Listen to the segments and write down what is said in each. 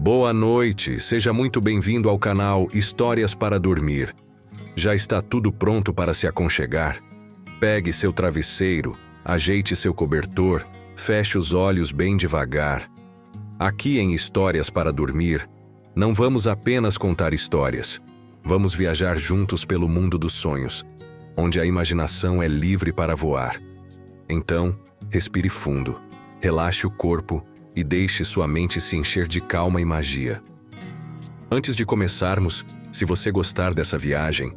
Boa noite, seja muito bem-vindo ao canal Histórias para Dormir. Já está tudo pronto para se aconchegar? Pegue seu travesseiro, ajeite seu cobertor, feche os olhos bem devagar. Aqui em Histórias para Dormir, não vamos apenas contar histórias. Vamos viajar juntos pelo mundo dos sonhos, onde a imaginação é livre para voar. Então, respire fundo, relaxe o corpo e deixe sua mente se encher de calma e magia. Antes de começarmos, se você gostar dessa viagem,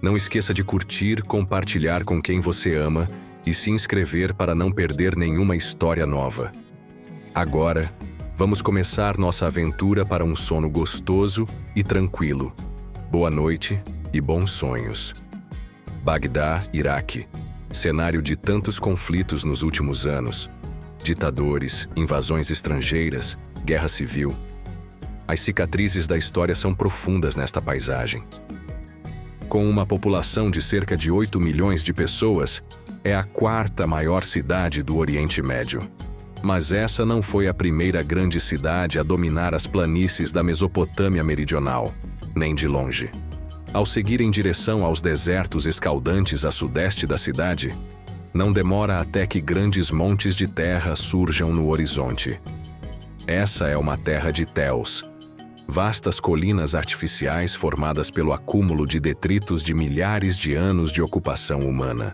não esqueça de curtir, compartilhar com quem você ama e se inscrever para não perder nenhuma história nova. Agora, vamos começar nossa aventura para um sono gostoso e tranquilo. Boa noite e bons sonhos. Bagdá, Iraque. Cenário de tantos conflitos nos últimos anos. Ditadores, invasões estrangeiras, guerra civil. As cicatrizes da história são profundas nesta paisagem. Com uma população de cerca de 8 milhões de pessoas, é a quarta maior cidade do Oriente Médio. Mas essa não foi a primeira grande cidade a dominar as planícies da Mesopotâmia meridional, nem de longe. Ao seguir em direção aos desertos escaldantes a sudeste da cidade, não demora até que grandes montes de terra surjam no horizonte. Essa é uma terra de Tels, vastas colinas artificiais formadas pelo acúmulo de detritos de milhares de anos de ocupação humana.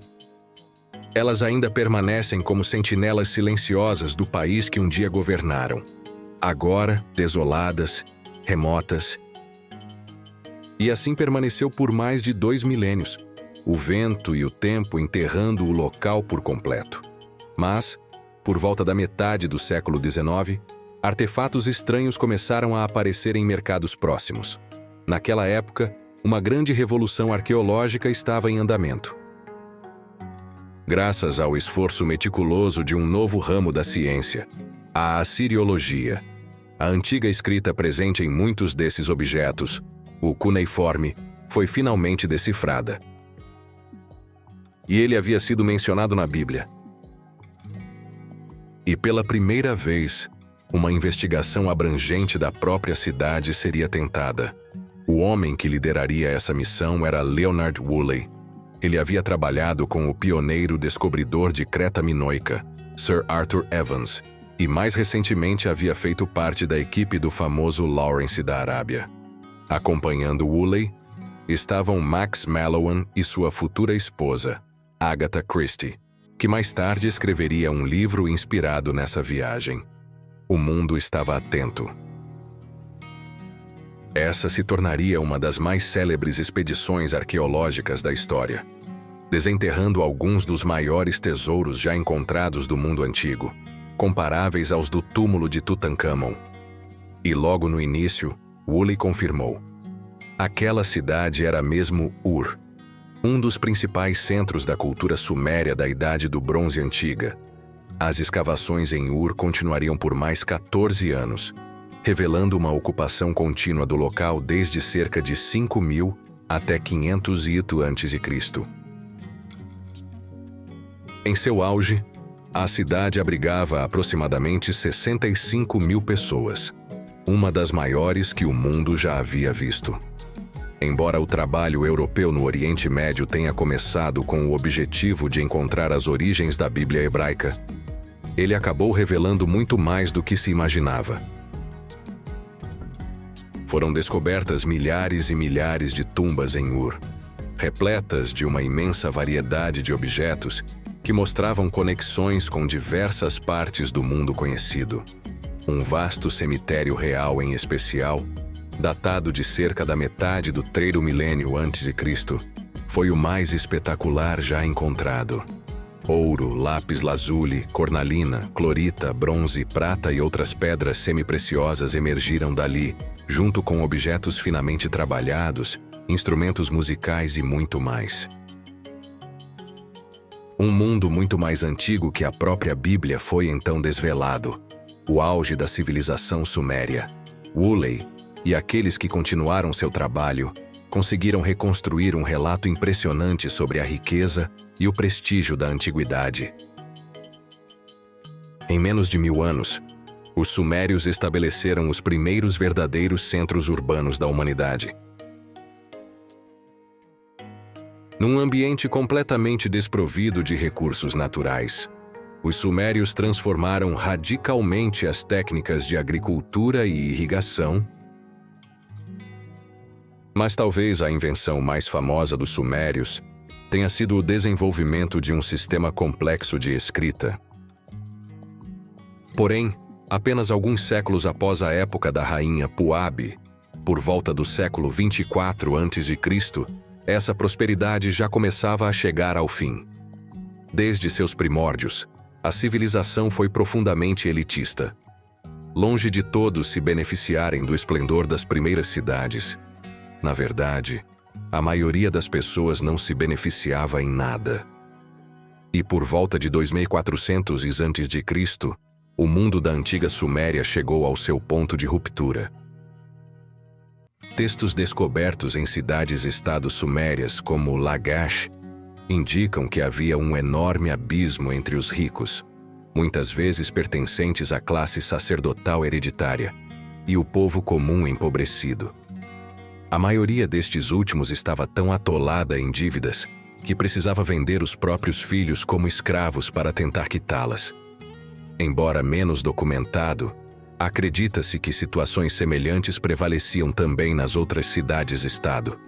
Elas ainda permanecem como sentinelas silenciosas do país que um dia governaram, agora desoladas, remotas. E assim permaneceu por mais de 2 milênios, o vento e o tempo enterrando o local por completo. Mas, por volta da metade do século XIX, artefatos estranhos começaram a aparecer em mercados próximos. Naquela época, uma grande revolução arqueológica estava em andamento. Graças ao esforço meticuloso de um novo ramo da ciência, a assiriologia, a antiga escrita presente em muitos desses objetos, o cuneiforme, foi finalmente decifrada. E ele havia sido mencionado na Bíblia. E pela primeira vez, uma investigação abrangente da própria cidade seria tentada. O homem que lideraria essa missão era Leonard Woolley. Ele havia trabalhado com o pioneiro descobridor de Creta Minoica, Sir Arthur Evans, e mais recentemente havia feito parte da equipe do famoso Lawrence da Arábia. Acompanhando Woolley, estavam Max Mallowan e sua futura esposa, Agatha Christie, que mais tarde escreveria um livro inspirado nessa viagem. O mundo estava atento. Essa se tornaria uma das mais célebres expedições arqueológicas da história, desenterrando alguns dos maiores tesouros já encontrados do mundo antigo, comparáveis aos do túmulo de Tutankhamon. E logo no início, Woolley confirmou: aquela cidade era mesmo Ur, um dos principais centros da cultura suméria da Idade do Bronze Antiga. As escavações em Ur continuariam por mais 14 anos, revelando uma ocupação contínua do local desde cerca de 5.000 até 500 a.C. Em seu auge, a cidade abrigava aproximadamente 65.000 pessoas, uma das maiores que o mundo já havia visto. Embora o trabalho europeu no Oriente Médio tenha começado com o objetivo de encontrar as origens da Bíblia hebraica, ele acabou revelando muito mais do que se imaginava. Foram descobertas milhares e milhares de tumbas em Ur, repletas de uma imensa variedade de objetos que mostravam conexões com diversas partes do mundo conhecido. Um vasto cemitério real em especial, datado de cerca da metade do 3º milênio a.C., foi o mais espetacular já encontrado. Ouro, lápis-lazuli, cornalina, clorita, bronze, prata e outras pedras semipreciosas emergiram dali, junto com objetos finamente trabalhados, instrumentos musicais e muito mais. Um mundo muito mais antigo que a própria Bíblia foi então desvelado, o auge da civilização suméria. Woolley e aqueles que continuaram seu trabalho conseguiram reconstruir um relato impressionante sobre a riqueza e o prestígio da antiguidade. Em menos de 1000 anos, Os sumérios estabeleceram os primeiros verdadeiros centros urbanos da humanidade. Num ambiente completamente desprovido de recursos naturais, os sumérios transformaram radicalmente as técnicas de agricultura e irrigação. Mas talvez a invenção mais famosa dos sumérios tenha sido o desenvolvimento de um sistema complexo de escrita. Porém, apenas alguns séculos após a época da rainha Puabi, por volta do século 24 a.C., essa prosperidade já começava a chegar ao fim. Desde seus primórdios, a civilização foi profundamente elitista. Longe de todos se beneficiarem do esplendor das primeiras cidades, na verdade, a maioria das pessoas não se beneficiava em nada. E por volta de 2400 a.C., o mundo da antiga Suméria chegou ao seu ponto de ruptura. Textos descobertos em cidades-estados sumérias como Lagash indicam que havia um enorme abismo entre os ricos, muitas vezes pertencentes à classe sacerdotal hereditária, e o povo comum empobrecido. A maioria destes últimos estava tão atolada em dívidas que precisava vender os próprios filhos como escravos para tentar quitá-las. Embora menos documentado, acredita-se que situações semelhantes prevaleciam também nas outras cidades-estado.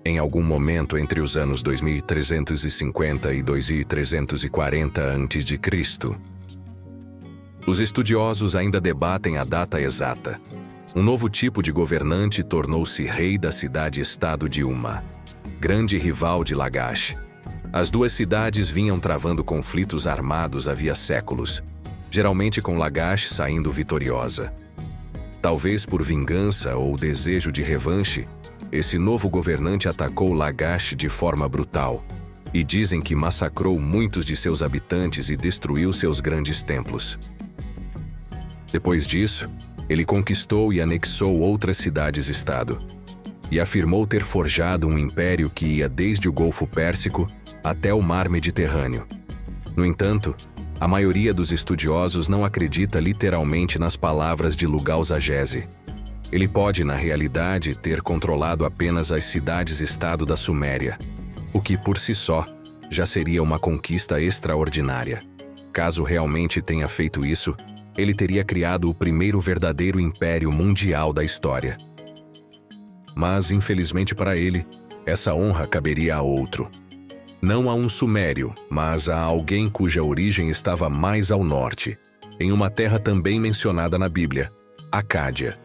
Em algum momento entre os anos 2350 e 2340 a.C., os estudiosos ainda debatem a data exata. Um novo tipo de governante tornou-se rei da cidade-estado de Umma, grande rival de Lagash. As duas cidades vinham travando conflitos armados havia séculos, geralmente com Lagash saindo vitoriosa. Talvez por vingança ou desejo de revanche, esse novo governante atacou Lagash de forma brutal, e dizem que massacrou muitos de seus habitantes e destruiu seus grandes templos. Depois disso, ele conquistou e anexou outras cidades-estado, e afirmou ter forjado um império que ia desde o Golfo Pérsico até o Mar Mediterrâneo. No entanto, a maioria dos estudiosos não acredita literalmente nas palavras de Lugal-Zagese. Ele pode, na realidade, ter controlado apenas as cidades-estado da Suméria, o que, por si só, já seria uma conquista extraordinária. Caso realmente tenha feito isso, ele teria criado o primeiro verdadeiro império mundial da história. Mas, infelizmente para ele, essa honra caberia a outro. Não a um sumério, mas a alguém cuja origem estava mais ao norte, em uma terra também mencionada na Bíblia, Acádia.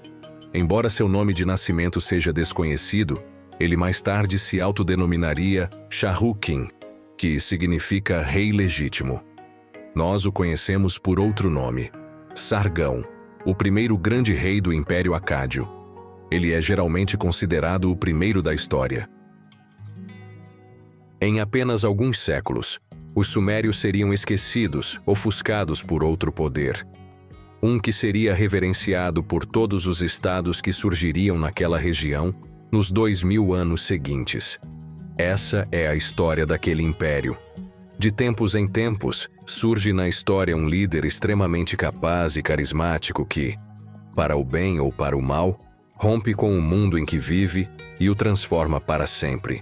Embora seu nome de nascimento seja desconhecido, ele mais tarde se autodenominaria Shahukin, que significa rei legítimo. Nós o conhecemos por outro nome, Sargão, o primeiro grande rei do Império Acádio. Ele é geralmente considerado o primeiro da história. Em apenas alguns séculos, os sumérios seriam esquecidos, ofuscados por outro poder. Um que seria reverenciado por todos os estados que surgiriam naquela região nos 2000 anos seguintes. Essa é a história daquele império. De tempos em tempos, surge na história um líder extremamente capaz e carismático que, para o bem ou para o mal, rompe com o mundo em que vive e o transforma para sempre.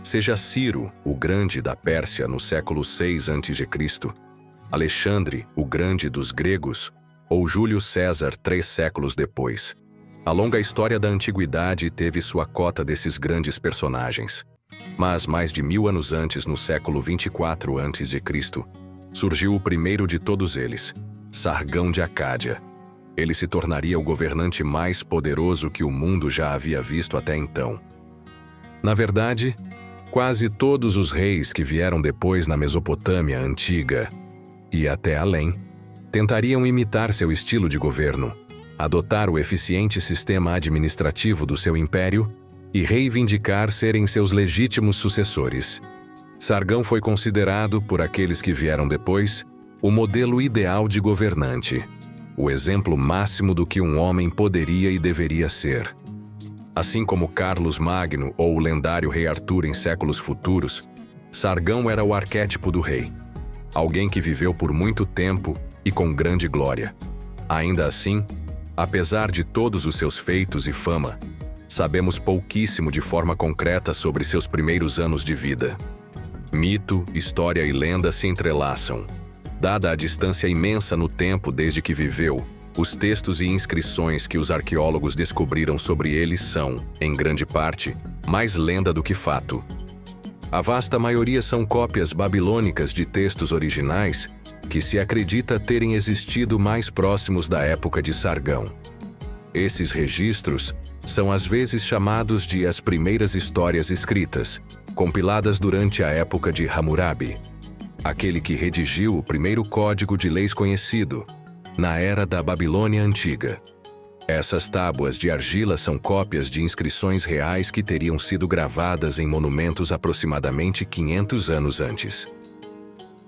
Seja Ciro, o Grande da Pérsia no século 6 a.C., Alexandre, o Grande dos gregos, ou Júlio César 3 séculos depois. A longa história da antiguidade teve sua cota desses grandes personagens. Mas mais de 1000 anos antes, no século 24 a.C., surgiu o primeiro de todos eles, Sargão de Acádia. Ele se tornaria o governante mais poderoso que o mundo já havia visto até então. Na verdade, quase todos os reis que vieram depois na Mesopotâmia antiga, e até além, tentariam imitar seu estilo de governo, adotar o eficiente sistema administrativo do seu império e reivindicar serem seus legítimos sucessores. Sargão foi considerado, por aqueles que vieram depois, o modelo ideal de governante, o exemplo máximo do que um homem poderia e deveria ser. Assim como Carlos Magno ou o lendário rei Arthur em séculos futuros, Sargão era o arquétipo do rei, alguém que viveu por muito tempo e com grande glória. Ainda assim, apesar de todos os seus feitos e fama, sabemos pouquíssimo de forma concreta sobre seus primeiros anos de vida. Mito, história e lenda se entrelaçam. Dada a distância imensa no tempo desde que viveu, os textos e inscrições que os arqueólogos descobriram sobre ele são, em grande parte, mais lenda do que fato. A vasta maioria são cópias babilônicas de textos originais que se acredita terem existido mais próximos da época de Sargão. Esses registros são às vezes chamados de as primeiras histórias escritas, compiladas durante a época de Hammurabi, aquele que redigiu o primeiro código de leis conhecido, na era da Babilônia Antiga. Essas tábuas de argila são cópias de inscrições reais que teriam sido gravadas em monumentos aproximadamente 500 anos antes.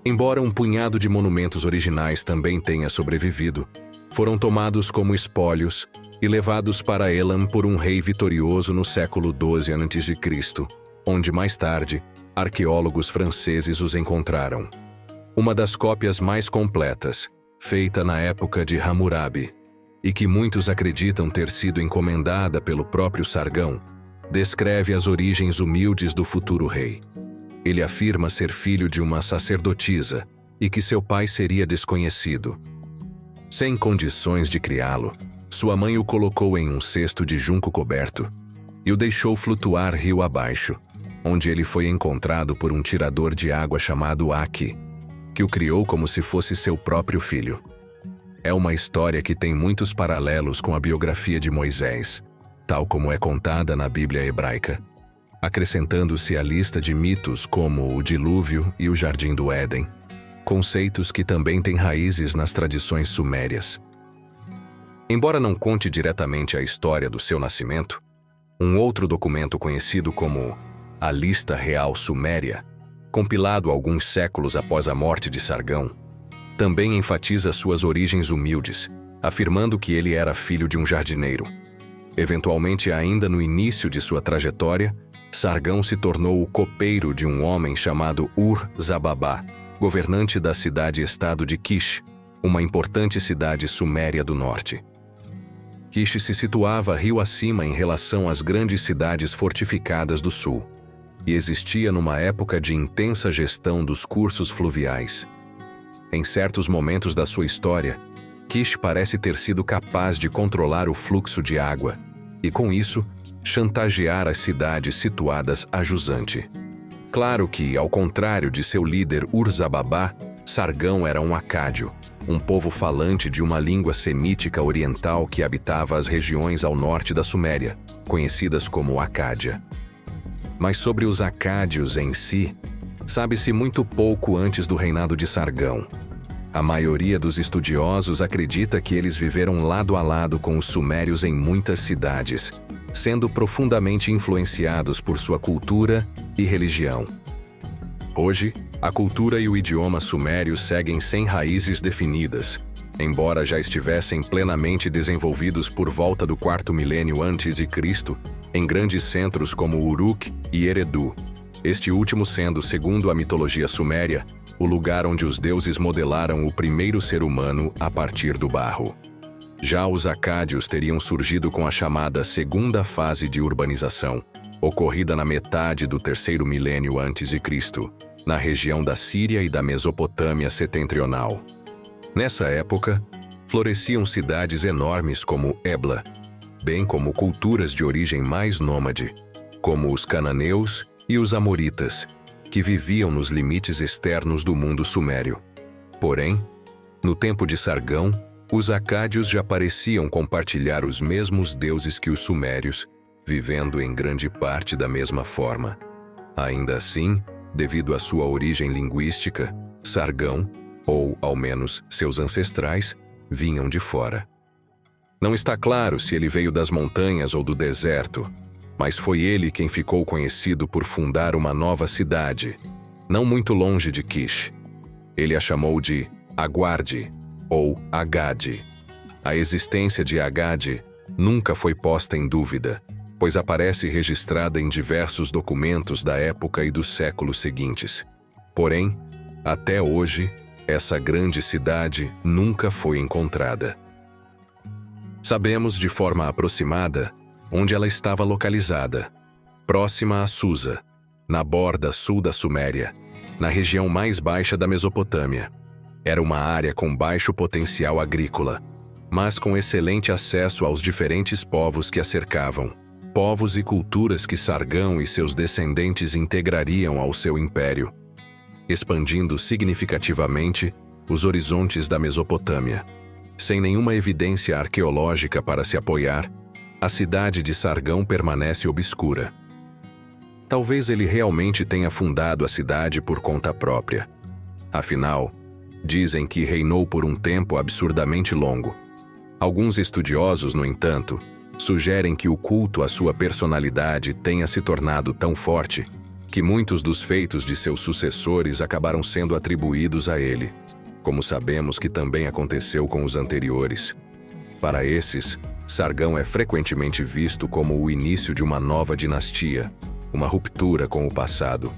Embora um punhado de monumentos originais também tenha sobrevivido, foram tomados como espólios e levados para Elam por um rei vitorioso no século XII a.C., onde mais tarde, arqueólogos franceses os encontraram. Uma das cópias mais completas, feita na época de Hammurabi, e que muitos acreditam ter sido encomendada pelo próprio Sargão, descreve as origens humildes do futuro rei. Ele afirma ser filho de uma sacerdotisa e que seu pai seria desconhecido. Sem condições de criá-lo, sua mãe o colocou em um cesto de junco coberto e o deixou flutuar rio abaixo, onde ele foi encontrado por um tirador de água chamado Aki, que o criou como se fosse seu próprio filho. É uma história que tem muitos paralelos com a biografia de Moisés, tal como é contada na Bíblia hebraica, acrescentando-se à lista de mitos como o dilúvio e o jardim do Éden, conceitos que também têm raízes nas tradições sumérias. Embora não conte diretamente a história do seu nascimento, um outro documento conhecido como a Lista Real Suméria, compilado alguns séculos após a morte de Sargão, também enfatiza suas origens humildes, afirmando que ele era filho de um jardineiro. Eventualmente, ainda no início de sua trajetória, Sargão se tornou o copeiro de um homem chamado Ur-Zababá, governante da cidade-estado de Kish, uma importante cidade suméria do norte. Kish se situava rio acima em relação às grandes cidades fortificadas do sul, e existia numa época de intensa gestão dos cursos fluviais. Em certos momentos da sua história, Kish parece ter sido capaz de controlar o fluxo de água e, com isso, chantagear as cidades situadas a jusante. Claro que, ao contrário de seu líder Ur-Zababá, Sargão era um acádio, um povo falante de uma língua semítica oriental que habitava as regiões ao norte da Suméria, conhecidas como Acádia. Mas sobre os acádios em si, sabe-se muito pouco antes do reinado de Sargão. A maioria dos estudiosos acredita que eles viveram lado a lado com os sumérios em muitas cidades, sendo profundamente influenciados por sua cultura e religião. Hoje, a cultura e o idioma sumérios seguem sem raízes definidas, embora já estivessem plenamente desenvolvidos por volta do quarto milênio antes de Cristo, em grandes centros como Uruk e Eredu, este último sendo, segundo a mitologia suméria, o lugar onde os deuses modelaram o primeiro ser humano a partir do barro. Já os acádios teriam surgido com a chamada segunda fase de urbanização, ocorrida na metade do terceiro milênio antes de Cristo, na região da Síria e da Mesopotâmia setentrional. Nessa época, floresciam cidades enormes como Ebla, bem como culturas de origem mais nômade, como os cananeus e os amoritas, que viviam nos limites externos do mundo sumério. Porém, no tempo de Sargão, os acádios já pareciam compartilhar os mesmos deuses que os sumérios, vivendo em grande parte da mesma forma. Ainda assim, devido à sua origem linguística, Sargão, ou ao menos seus ancestrais, vinham de fora. Não está claro se ele veio das montanhas ou do deserto, mas foi ele quem ficou conhecido por fundar uma nova cidade, não muito longe de Kish. Ele a chamou de Aguarde, ou Agade. A existência de Agade nunca foi posta em dúvida, pois aparece registrada em diversos documentos da época e dos séculos seguintes. Porém, até hoje, essa grande cidade nunca foi encontrada. Sabemos de forma aproximada onde ela estava localizada, próxima a Susa, na borda sul da Suméria, na região mais baixa da Mesopotâmia. Era uma área com baixo potencial agrícola, mas com excelente acesso aos diferentes povos que a cercavam, povos e culturas que Sargão e seus descendentes integrariam ao seu império, expandindo significativamente os horizontes da Mesopotâmia. Sem nenhuma evidência arqueológica para se apoiar, a cidade de Sargão permanece obscura. Talvez ele realmente tenha fundado a cidade por conta própria. Afinal, dizem que reinou por um tempo absurdamente longo. Alguns estudiosos, no entanto, sugerem que o culto à sua personalidade tenha se tornado tão forte que muitos dos feitos de seus sucessores acabaram sendo atribuídos a ele, como sabemos que também aconteceu com os anteriores. Para esses, Sargão é frequentemente visto como o início de uma nova dinastia, uma ruptura com o passado.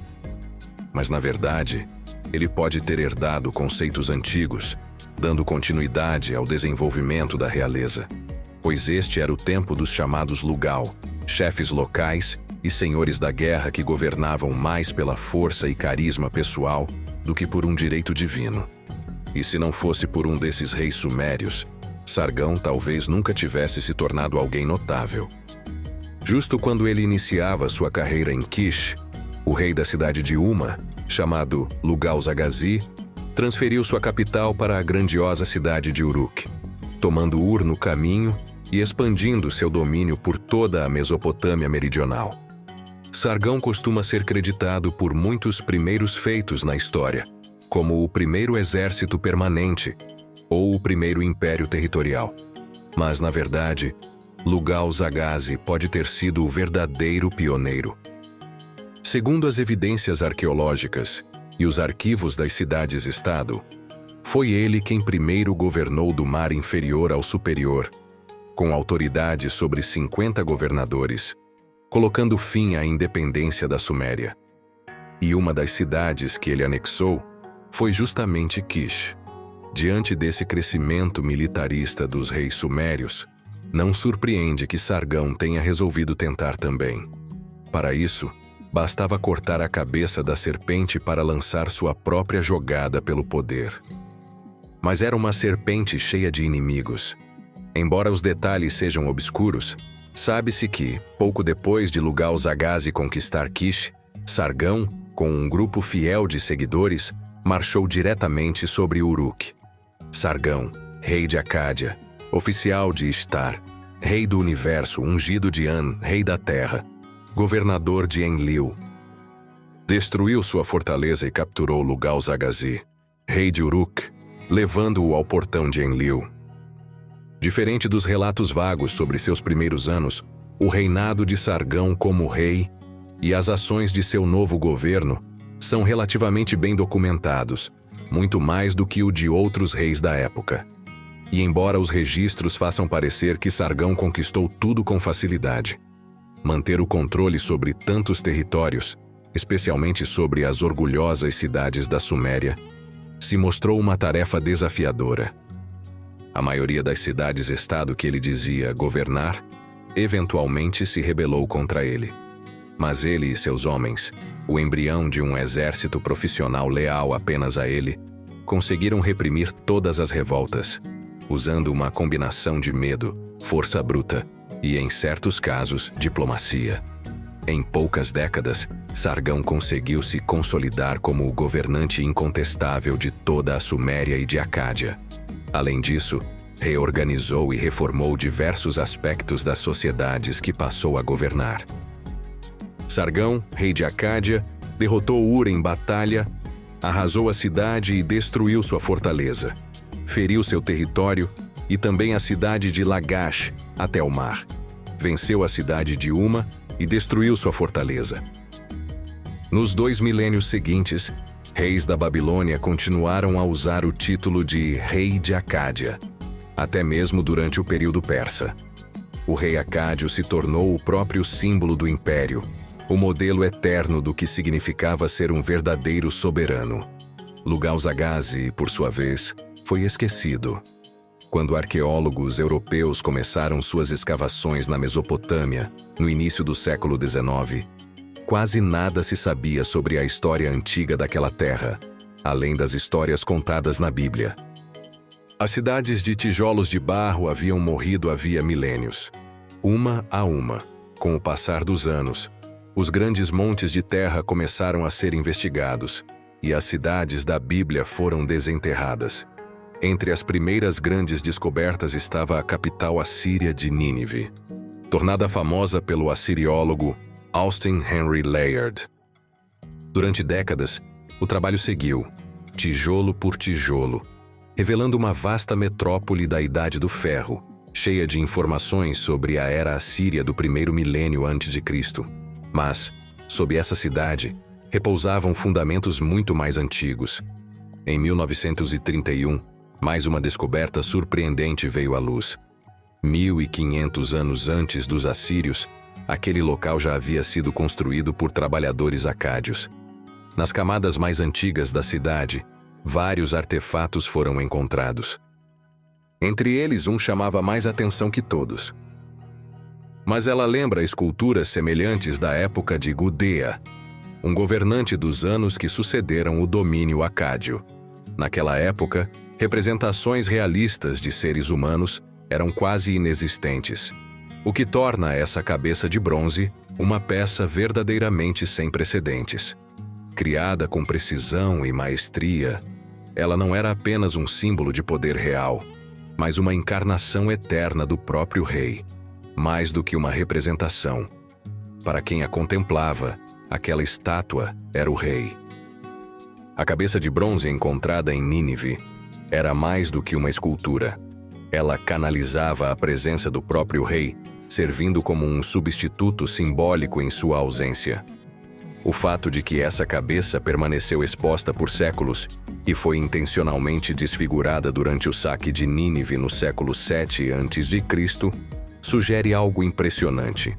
Mas, na verdade, ele pode ter herdado conceitos antigos, dando continuidade ao desenvolvimento da realeza, pois este era o tempo dos chamados Lugal, chefes locais e senhores da guerra que governavam mais pela força e carisma pessoal do que por um direito divino. E se não fosse por um desses reis sumérios, Sargão talvez nunca tivesse se tornado alguém notável. Justo quando ele iniciava sua carreira em Kish, o rei da cidade de Uma, chamado Lugal-Zagazi, transferiu sua capital para a grandiosa cidade de Uruk, tomando Ur no caminho e expandindo seu domínio por toda a Mesopotâmia meridional. Sargão costuma ser creditado por muitos primeiros feitos na história, como o primeiro exército permanente ou o primeiro império territorial. Mas, na verdade, Lugal-Zagazi pode ter sido o verdadeiro pioneiro. Segundo as evidências arqueológicas e os arquivos das cidades-estado, foi ele quem primeiro governou do mar inferior ao superior, com autoridade sobre 50 governadores, colocando fim à independência da Suméria. E uma das cidades que ele anexou foi justamente Kish. Diante desse crescimento militarista dos reis sumérios, não surpreende que Sargão tenha resolvido tentar também. Para isso, bastava cortar a cabeça da serpente para lançar sua própria jogada pelo poder. Mas era uma serpente cheia de inimigos. Embora os detalhes sejam obscuros, sabe-se que, pouco depois de Lugal-Zagazi conquistar Kish, Sargão, com um grupo fiel de seguidores, marchou diretamente sobre Uruk. Sargão, rei de Acádia, oficial de Ishtar, rei do universo, ungido de An, rei da terra, governador de Enlil. Destruiu sua fortaleza e capturou Lugal-Zagazi, rei de Uruk, levando-o ao portão de Enlil. Diferente dos relatos vagos sobre seus primeiros anos, o reinado de Sargão como rei e as ações de seu novo governo são relativamente bem documentados, muito mais do que o de outros reis da época. E embora os registros façam parecer que Sargão conquistou tudo com facilidade, manter o controle sobre tantos territórios, especialmente sobre as orgulhosas cidades da Suméria, se mostrou uma tarefa desafiadora. A maioria das cidades-estado que ele dizia governar, eventualmente se rebelou contra ele. Mas ele e seus homens, o embrião de um exército profissional leal apenas a ele, conseguiram reprimir todas as revoltas, usando uma combinação de medo, força bruta e, em certos casos, diplomacia. Em poucas décadas, Sargão conseguiu se consolidar como o governante incontestável de toda a Suméria e de Acádia. Além disso, reorganizou e reformou diversos aspectos das sociedades que passou a governar. Sargão, rei de Acádia, derrotou Ur em batalha, arrasou a cidade e destruiu sua fortaleza. Feriu seu território e também a cidade de Lagash até o mar. Venceu a cidade de Uma e destruiu sua fortaleza. Nos 2 milênios seguintes, reis da Babilônia continuaram a usar o título de Rei de Acádia, até mesmo durante o período persa. O rei acádio se tornou o próprio símbolo do império, o modelo eterno do que significava ser um verdadeiro soberano. Lugal-Zagazi, por sua vez, foi esquecido. Quando arqueólogos europeus começaram suas escavações na Mesopotâmia, no início do século XIX, quase nada se sabia sobre a história antiga daquela terra, além das histórias contadas na Bíblia. As cidades de tijolos de barro haviam morrido havia milênios. Uma a uma, com o passar dos anos, os grandes montes de terra começaram a ser investigados, e as cidades da Bíblia foram desenterradas. Entre as primeiras grandes descobertas estava a capital assíria de Nínive, tornada famosa pelo assiriólogo Austin Henry Layard. Durante décadas, o trabalho seguiu, tijolo por tijolo, revelando uma vasta metrópole da Idade do Ferro, cheia de informações sobre a era assíria do primeiro milênio a.C. Mas, sob essa cidade, repousavam fundamentos muito mais antigos. Em 1931, mais uma descoberta surpreendente veio à luz. 1500 anos antes dos assírios, aquele local já havia sido construído por trabalhadores acádios. Nas camadas mais antigas da cidade, vários artefatos foram encontrados. Entre eles, um chamava mais atenção que todos. Mas ela lembra esculturas semelhantes da época de Gudea, um governante dos anos que sucederam o domínio acádio. Naquela época, representações realistas de seres humanos eram quase inexistentes, o que torna essa cabeça de bronze uma peça verdadeiramente sem precedentes. Criada com precisão e maestria, ela não era apenas um símbolo de poder real, mas uma encarnação eterna do próprio rei, mais do que uma representação. Para quem a contemplava, aquela estátua era o rei. A cabeça de bronze encontrada em Nínive era mais do que uma escultura. Ela canalizava a presença do próprio rei, servindo como um substituto simbólico em sua ausência. O fato de que essa cabeça permaneceu exposta por séculos e foi intencionalmente desfigurada durante o saque de Nínive no século 7 a.C., sugere algo impressionante.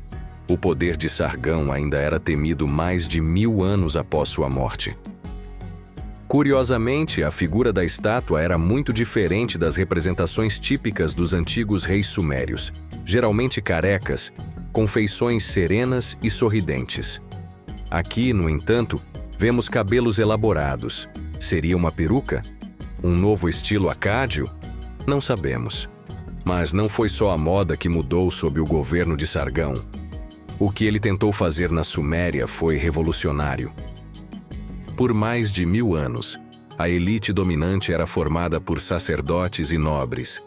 O poder de Sargão ainda era temido mais de 1000 anos após sua morte. Curiosamente, a figura da estátua era muito diferente das representações típicas dos antigos reis sumérios, geralmente carecas, com feições serenas e sorridentes. Aqui, no entanto, vemos cabelos elaborados. Seria uma peruca? Um novo estilo acádio? Não sabemos. Mas não foi só a moda que mudou sob o governo de Sargão. O que ele tentou fazer na Suméria foi revolucionário. Por mais de 1000 anos, a elite dominante era formada por sacerdotes e nobres,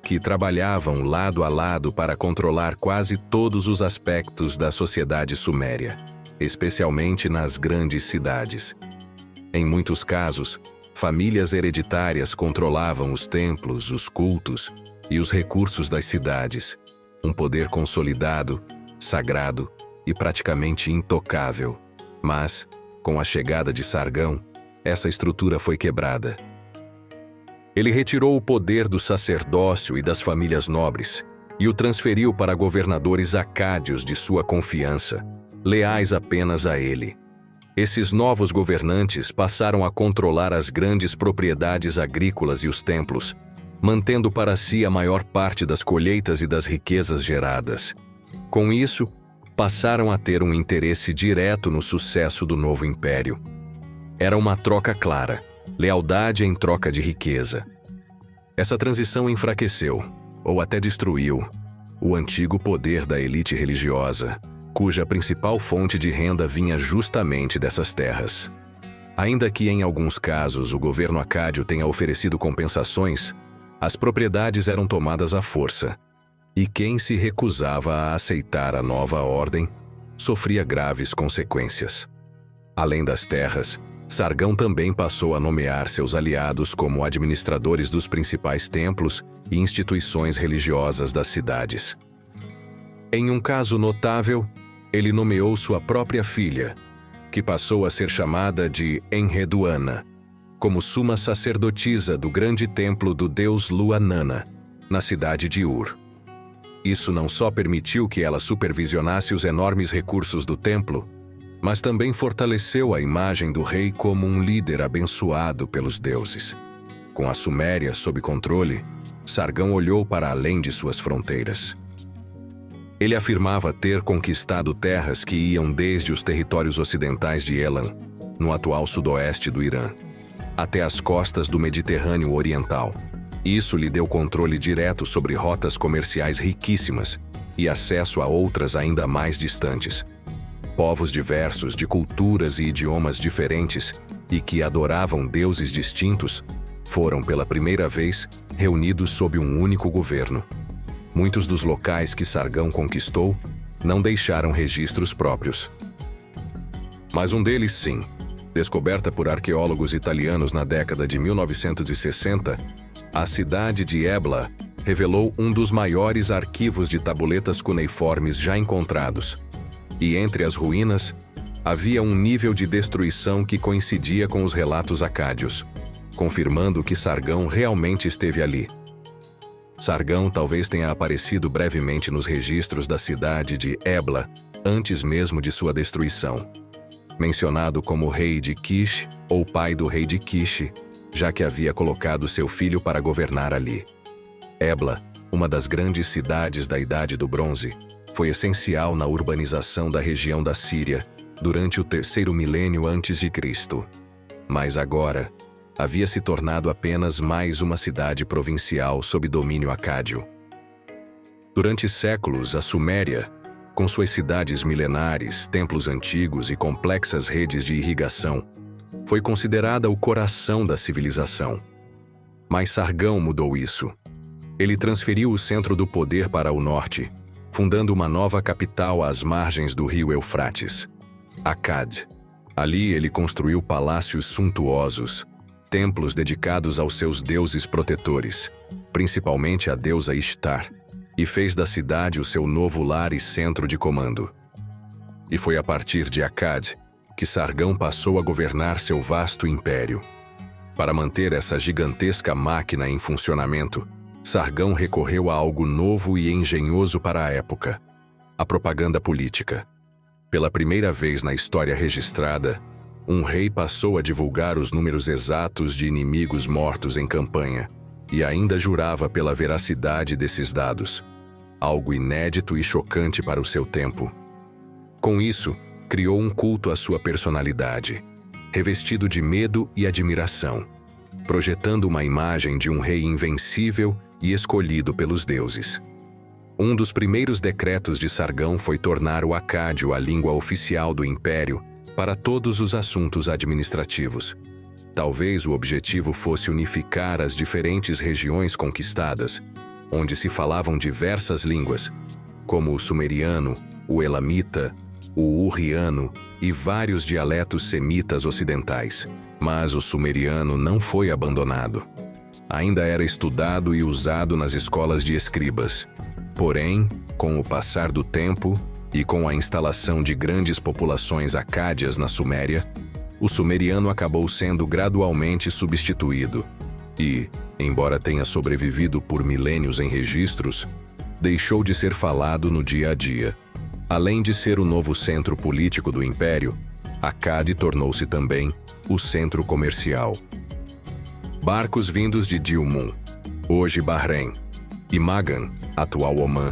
que trabalhavam lado a lado para controlar quase todos os aspectos da sociedade suméria, especialmente nas grandes cidades. Em muitos casos, famílias hereditárias controlavam os templos, os cultos e os recursos das cidades, um poder consolidado, sagrado e praticamente intocável. Mas, com a chegada de Sargão, essa estrutura foi quebrada. Ele retirou o poder do sacerdócio e das famílias nobres e o transferiu para governadores acádios de sua confiança, leais apenas a ele. Esses novos governantes passaram a controlar as grandes propriedades agrícolas e os templos, mantendo para si a maior parte das colheitas e das riquezas geradas. Com isso, passaram a ter um interesse direto no sucesso do novo império. Era uma troca clara, lealdade em troca de riqueza. Essa transição enfraqueceu, ou até destruiu, o antigo poder da elite religiosa, cuja principal fonte de renda vinha justamente dessas terras. Ainda que em alguns casos o governo acádio tenha oferecido compensações, as propriedades eram tomadas à força, e quem se recusava a aceitar a nova ordem sofria graves consequências. Além das terras, Sargão também passou a nomear seus aliados como administradores dos principais templos e instituições religiosas das cidades. Em um caso notável, ele nomeou sua própria filha, que passou a ser chamada de Enheduanna, como suma sacerdotisa do grande templo do deus Luanana, na cidade de Ur. Isso não só permitiu que ela supervisionasse os enormes recursos do templo, mas também fortaleceu a imagem do rei como um líder abençoado pelos deuses. Com a Suméria sob controle, Sargão olhou para além de suas fronteiras. Ele afirmava ter conquistado terras que iam desde os territórios ocidentais de Elam, no atual sudoeste do Irã, até as costas do Mediterrâneo Oriental. Isso lhe deu controle direto sobre rotas comerciais riquíssimas e acesso a outras ainda mais distantes. Povos diversos, de culturas e idiomas diferentes e que adoravam deuses distintos, foram pela primeira vez reunidos sob um único governo. Muitos dos locais que Sargão conquistou não deixaram registros próprios. Mas um deles, sim, descoberta por arqueólogos italianos na década de 1960, a cidade de Ebla revelou um dos maiores arquivos de tabuletas cuneiformes já encontrados. E entre as ruínas, havia um nível de destruição que coincidia com os relatos acádios, confirmando que Sargão realmente esteve ali. Sargão talvez tenha aparecido brevemente nos registros da cidade de Ebla, antes mesmo de sua destruição. Mencionado como rei de Kish ou pai do rei de Kish, já que havia colocado seu filho para governar ali. Ebla, uma das grandes cidades da Idade do Bronze, foi essencial na urbanização da região da Síria durante o terceiro milênio antes de Cristo. Mas agora, havia se tornado apenas mais uma cidade provincial sob domínio acádio. Durante séculos, a Suméria, com suas cidades milenares, templos antigos e complexas redes de irrigação, foi considerada o coração da civilização. Mas Sargão mudou isso. Ele transferiu o centro do poder para o norte, fundando uma nova capital às margens do rio Eufrates, Akkad. Ali ele construiu palácios suntuosos, templos dedicados aos seus deuses protetores, principalmente a deusa Ishtar, e fez da cidade o seu novo lar e centro de comando. E foi a partir de Akkad que Sargão passou a governar seu vasto império. Para manter essa gigantesca máquina em funcionamento, Sargão recorreu a algo novo e engenhoso para a época: a propaganda política. Pela primeira vez na história registrada, um rei passou a divulgar os números exatos de inimigos mortos em campanha, e ainda jurava pela veracidade desses dados, algo inédito e chocante para o seu tempo. Com isso, criou um culto à sua personalidade, revestido de medo e admiração, projetando uma imagem de um rei invencível e escolhido pelos deuses. Um dos primeiros decretos de Sargão foi tornar o acádio a língua oficial do império para todos os assuntos administrativos. Talvez o objetivo fosse unificar as diferentes regiões conquistadas, onde se falavam diversas línguas, como o sumeriano, o elamita, o urriano e vários dialetos semitas ocidentais. Mas o sumeriano não foi abandonado. Ainda era estudado e usado nas escolas de escribas. Porém, com o passar do tempo e com a instalação de grandes populações acádias na Suméria, o sumeriano acabou sendo gradualmente substituído e, embora tenha sobrevivido por milênios em registros, deixou de ser falado no dia a dia. Além de ser o novo centro político do império, Akkad tornou-se também o centro comercial. Barcos vindos de Dilmun, hoje Bahrein, e Magan, atual Omã,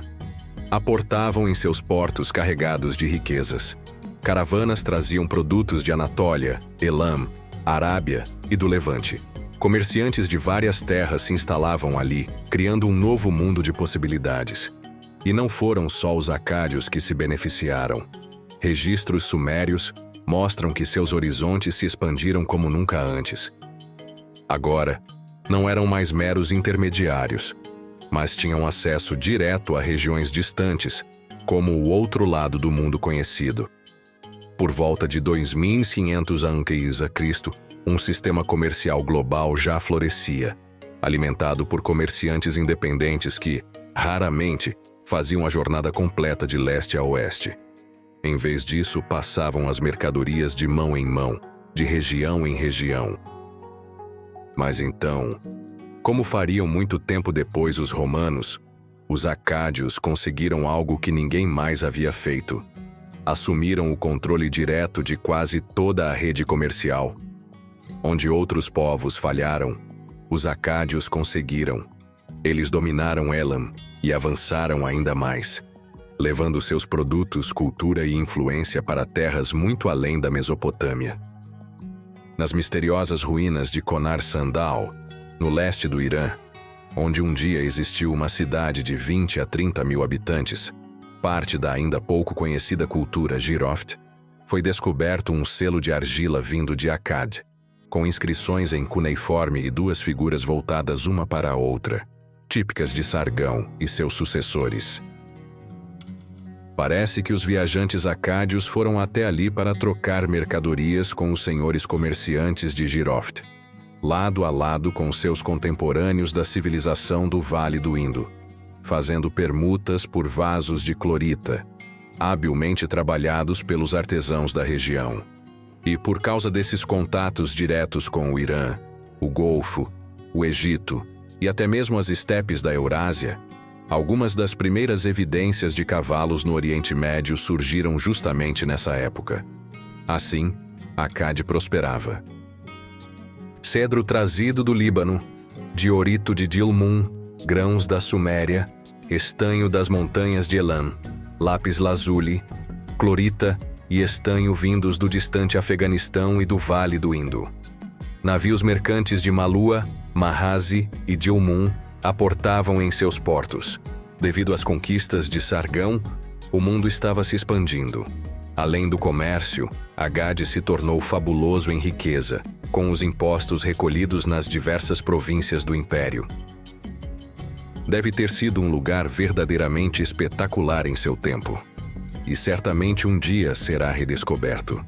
aportavam em seus portos carregados de riquezas. Caravanas traziam produtos de Anatólia, Elam, Arábia e do Levante. Comerciantes de várias terras se instalavam ali, criando um novo mundo de possibilidades. E não foram só os acádios que se beneficiaram. Registros sumérios mostram que seus horizontes se expandiram como nunca antes. Agora, não eram mais meros intermediários, mas tinham acesso direto a regiões distantes, como o outro lado do mundo conhecido. Por volta de 2500 a.C., um sistema comercial global já florescia, alimentado por comerciantes independentes que, raramente, faziam a jornada completa de leste a oeste. Em vez disso, passavam as mercadorias de mão em mão, de região em região. Mas então, como fariam muito tempo depois os romanos, os acádios conseguiram algo que ninguém mais havia feito. Assumiram o controle direto de quase toda a rede comercial. Onde outros povos falharam, os acádios conseguiram. Eles dominaram Elam e avançaram ainda mais, levando seus produtos, cultura e influência para terras muito além da Mesopotâmia. Nas misteriosas ruínas de Konar Sandal, no leste do Irã, onde um dia existiu uma cidade de 20 a 30 mil habitantes, parte da ainda pouco conhecida cultura Giroft, foi descoberto um selo de argila vindo de Akkad, com inscrições em cuneiforme e duas figuras voltadas uma para a outra, típicas de Sargão e seus sucessores. Parece que os viajantes acádios foram até ali para trocar mercadorias com os senhores comerciantes de Giroft, lado a lado com seus contemporâneos da civilização do Vale do Indo, fazendo permutas por vasos de clorita, habilmente trabalhados pelos artesãos da região. E por causa desses contatos diretos com o Irã, o Golfo, o Egito e até mesmo as estepes da Eurásia, algumas das primeiras evidências de cavalos no Oriente Médio surgiram justamente nessa época. Assim, Akkad prosperava. Cedro trazido do Líbano, diorito de Dilmun, grãos da Suméria, estanho das montanhas de Elam, lápis-lazuli, clorita e estanho vindos do distante Afeganistão e do Vale do Indo. Navios mercantes de Malua, Mahazi e Dilmun aportavam em seus portos. Devido às conquistas de Sargão, o mundo estava se expandindo. Além do comércio, Agade se tornou fabuloso em riqueza, com os impostos recolhidos nas diversas províncias do império. Deve ter sido um lugar verdadeiramente espetacular em seu tempo. E certamente um dia será redescoberto.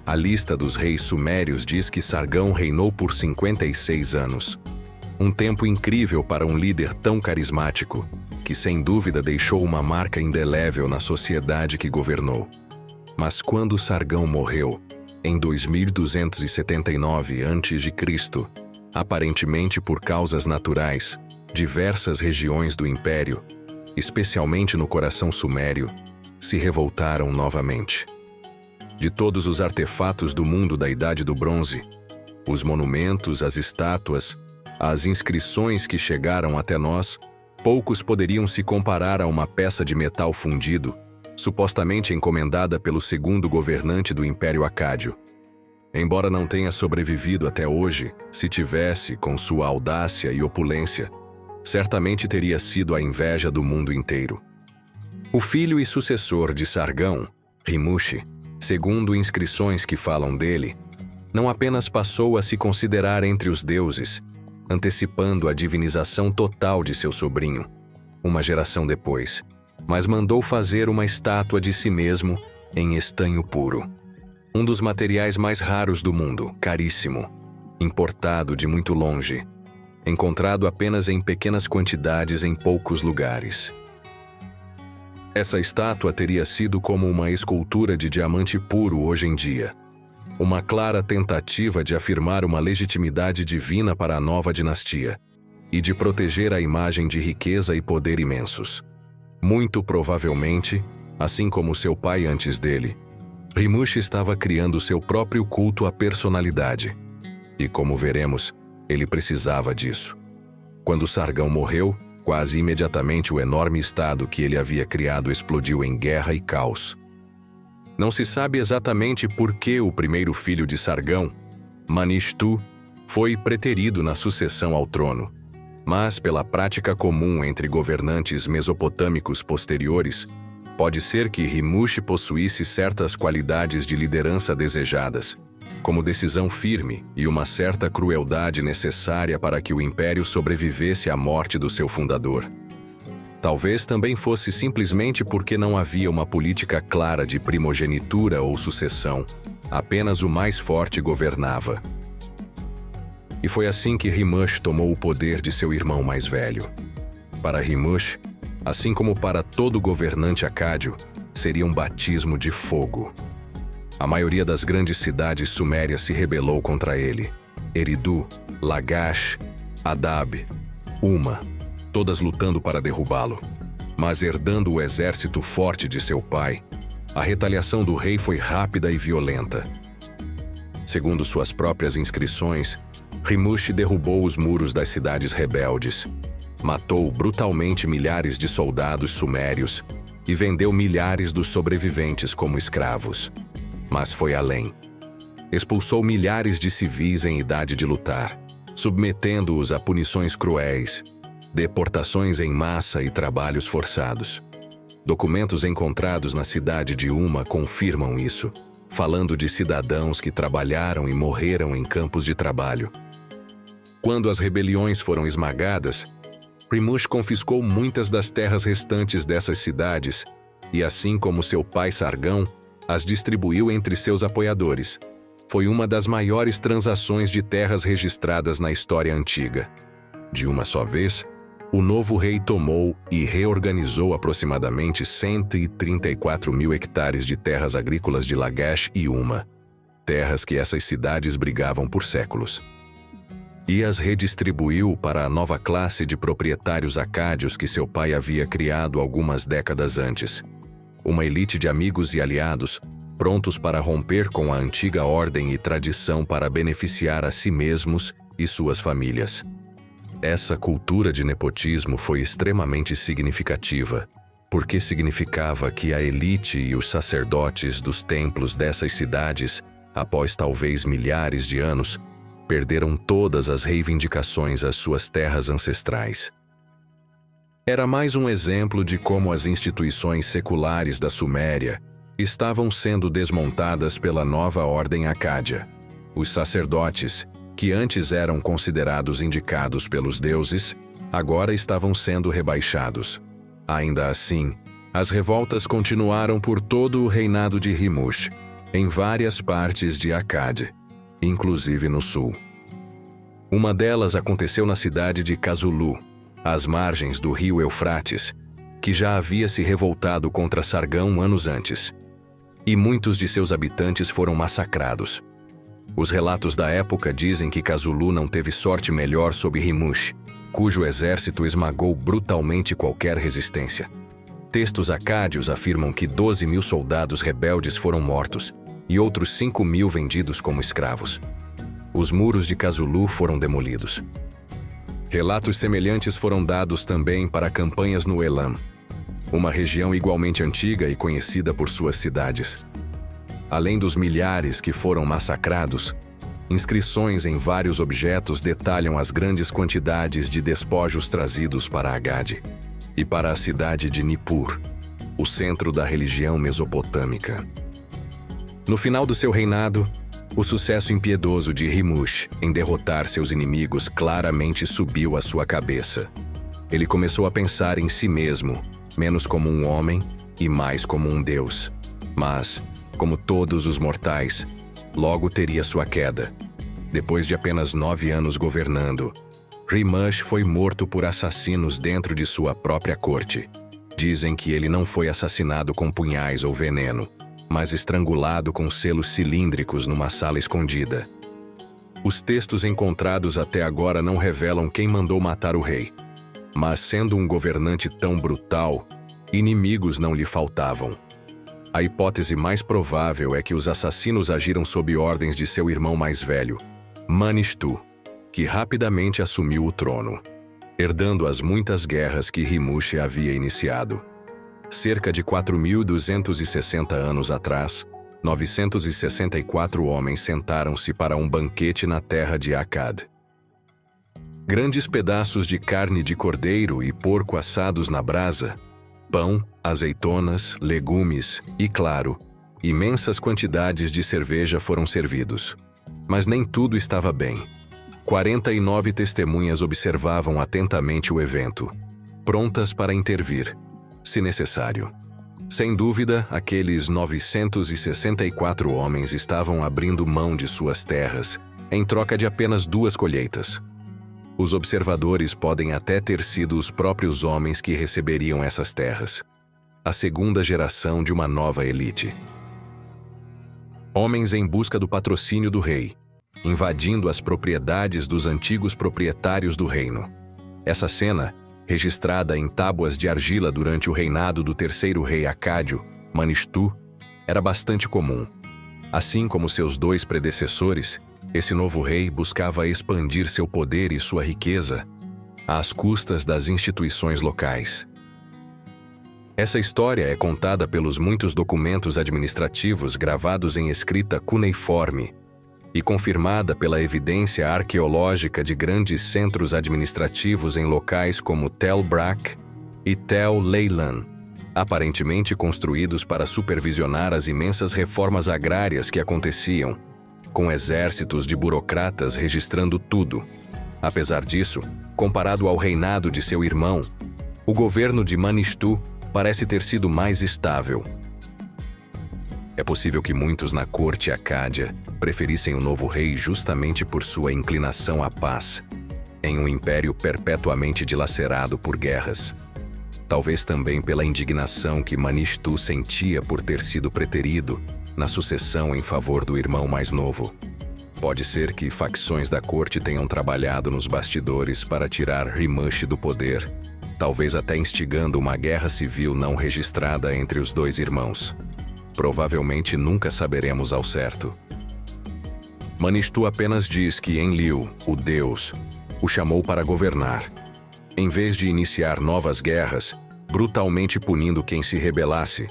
A lista dos reis sumérios diz que Sargão reinou por 56 anos. Um tempo incrível para um líder tão carismático, que sem dúvida deixou uma marca indelével na sociedade que governou. Mas quando Sargão morreu, em 2279 a.C., aparentemente por causas naturais, diversas regiões do império, especialmente no coração sumério, se revoltaram novamente. De todos os artefatos do mundo da Idade do Bronze, os monumentos, as estátuas, as inscrições que chegaram até nós, poucos poderiam se comparar a uma peça de metal fundido, supostamente encomendada pelo segundo governante do Império Acádio. Embora não tenha sobrevivido até hoje, se tivesse, com sua audácia e opulência, certamente teria sido a inveja do mundo inteiro. O filho e sucessor de Sargão, Rimushi, segundo inscrições que falam dele, não apenas passou a se considerar entre os deuses, antecipando a divinização total de seu sobrinho, uma geração depois, mas mandou fazer uma estátua de si mesmo em estanho puro. Um dos materiais mais raros do mundo, caríssimo, importado de muito longe, encontrado apenas em pequenas quantidades em poucos lugares. Essa estátua teria sido como uma escultura de diamante puro hoje em dia, uma clara tentativa de afirmar uma legitimidade divina para a nova dinastia e de proteger a imagem de riqueza e poder imensos. Muito provavelmente, assim como seu pai antes dele, Rimushi estava criando seu próprio culto à personalidade. E como veremos, ele precisava disso. Quando Sargão morreu, quase imediatamente o enorme estado que ele havia criado explodiu em guerra e caos. Não se sabe exatamente por que o primeiro filho de Sargão, Manishtu, foi preterido na sucessão ao trono, mas pela prática comum entre governantes mesopotâmicos posteriores, pode ser que Rimushi possuísse certas qualidades de liderança desejadas, como decisão firme e uma certa crueldade necessária para que o império sobrevivesse à morte do seu fundador. Talvez também fosse simplesmente porque não havia uma política clara de primogenitura ou sucessão, apenas o mais forte governava. E foi assim que Rimush tomou o poder de seu irmão mais velho. Para Rimush, assim como para todo governante acádio, seria um batismo de fogo. A maioria das grandes cidades sumérias se rebelou contra ele. Eridu, Lagash, Adab, Uma, todas lutando para derrubá-lo. Mas herdando o exército forte de seu pai, a retaliação do rei foi rápida e violenta. Segundo suas próprias inscrições, Rimush derrubou os muros das cidades rebeldes. Matou brutalmente milhares de soldados sumérios e vendeu milhares dos sobreviventes como escravos. Mas foi além. Expulsou milhares de civis em idade de lutar, submetendo-os a punições cruéis, deportações em massa e trabalhos forçados. Documentos encontrados na cidade de Uma confirmam isso, falando de cidadãos que trabalharam e morreram em campos de trabalho. Quando as rebeliões foram esmagadas, Rimush confiscou muitas das terras restantes dessas cidades e, assim como seu pai Sargão, as distribuiu entre seus apoiadores. Foi uma das maiores transações de terras registradas na história antiga. De uma só vez, o novo rei tomou e reorganizou aproximadamente 134 mil hectares de terras agrícolas de Lagash e Uma, terras que essas cidades brigavam por séculos. E as redistribuiu para a nova classe de proprietários acádios que seu pai havia criado algumas décadas antes. Uma elite de amigos e aliados, prontos para romper com a antiga ordem e tradição para beneficiar a si mesmos e suas famílias. Essa cultura de nepotismo foi extremamente significativa, porque significava que a elite e os sacerdotes dos templos dessas cidades, após talvez milhares de anos, perderam todas as reivindicações às suas terras ancestrais. Era mais um exemplo de como as instituições seculares da Suméria estavam sendo desmontadas pela nova ordem acádia. Os sacerdotes, que antes eram considerados indicados pelos deuses, agora estavam sendo rebaixados. Ainda assim, as revoltas continuaram por todo o reinado de Rimush, em várias partes de Akkad, inclusive no sul. Uma delas aconteceu na cidade de Kazulu, às margens do rio Eufrates, que já havia se revoltado contra Sargão anos antes. E muitos de seus habitantes foram massacrados. Os relatos da época dizem que Kazulu não teve sorte melhor sob Rimush, cujo exército esmagou brutalmente qualquer resistência. Textos acádios afirmam que 12 mil soldados rebeldes foram mortos e outros 5 mil vendidos como escravos. Os muros de Kazulu foram demolidos. Relatos semelhantes foram dados também para campanhas no Elam, uma região igualmente antiga e conhecida por suas cidades. Além dos milhares que foram massacrados, inscrições em vários objetos detalham as grandes quantidades de despojos trazidos para Agade e para a cidade de Nippur, o centro da religião mesopotâmica. No final do seu reinado, o sucesso impiedoso de Rimush em derrotar seus inimigos claramente subiu à sua cabeça. Ele começou a pensar em si mesmo, menos como um homem e mais como um deus. Mas, como todos os mortais, logo teria sua queda. Depois de apenas 9 anos governando, Rimush foi morto por assassinos dentro de sua própria corte. Dizem que ele não foi assassinado com punhais ou veneno, mas estrangulado com selos cilíndricos numa sala escondida. Os textos encontrados até agora não revelam quem mandou matar o rei, mas sendo um governante tão brutal, inimigos não lhe faltavam. A hipótese mais provável é que os assassinos agiram sob ordens de seu irmão mais velho, Manishtu, que rapidamente assumiu o trono, herdando as muitas guerras que Rimush havia iniciado. Cerca de 4.260 anos atrás, 964 homens sentaram-se para um banquete na terra de Akkad. Grandes pedaços de carne de cordeiro e porco assados na brasa, pão, azeitonas, legumes e, claro, imensas quantidades de cerveja foram servidos. Mas nem tudo estava bem. 49 testemunhas observavam atentamente o evento, prontas para intervir, se necessário. Sem dúvida, aqueles 964 homens estavam abrindo mão de suas terras, em troca de apenas 2 colheitas. Os observadores podem até ter sido os próprios homens que receberiam essas terras. A segunda geração de uma nova elite. Homens em busca do patrocínio do rei, invadindo as propriedades dos antigos proprietários do reino. Essa cena, registrada em tábuas de argila durante o reinado do terceiro rei acádio, Manishtu, era bastante comum. Assim como seus 2 predecessores, esse novo rei buscava expandir seu poder e sua riqueza, às custas das instituições locais. Essa história é contada pelos muitos documentos administrativos gravados em escrita cuneiforme e confirmada pela evidência arqueológica de grandes centros administrativos em locais como Tel Brak e Tel Leilan, aparentemente construídos para supervisionar as imensas reformas agrárias que aconteciam, com exércitos de burocratas registrando tudo. Apesar disso, comparado ao reinado de seu irmão, o governo de Manistu parece ter sido mais estável. É possível que muitos na corte acádia preferissem o novo rei justamente por sua inclinação à paz, em um império perpetuamente dilacerado por guerras. Talvez também pela indignação que Manistu sentia por ter sido preterido na sucessão em favor do irmão mais novo. Pode ser que facções da corte tenham trabalhado nos bastidores para tirar Rimush do poder, talvez até instigando uma guerra civil não registrada entre os dois irmãos. Provavelmente nunca saberemos ao certo. Manistu apenas diz que Enlil, o deus, o chamou para governar. Em vez de iniciar novas guerras, brutalmente punindo quem se rebelasse,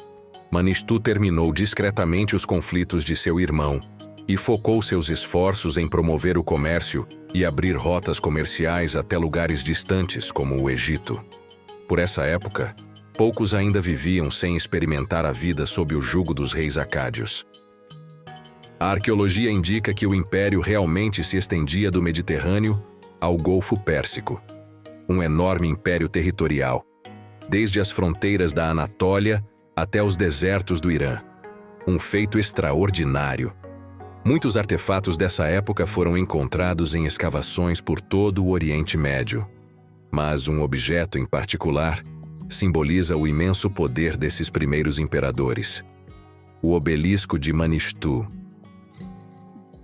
Manistu terminou discretamente os conflitos de seu irmão e focou seus esforços em promover o comércio e abrir rotas comerciais até lugares distantes como o Egito. Por essa época, poucos ainda viviam sem experimentar a vida sob o jugo dos reis acádios. A arqueologia indica que o império realmente se estendia do Mediterrâneo ao Golfo Pérsico, um enorme império territorial, desde as fronteiras da Anatólia até os desertos do Irã. Um feito extraordinário. Muitos artefatos dessa época foram encontrados em escavações por todo o Oriente Médio. Mas um objeto em particular simboliza o imenso poder desses primeiros imperadores: o obelisco de Manistu.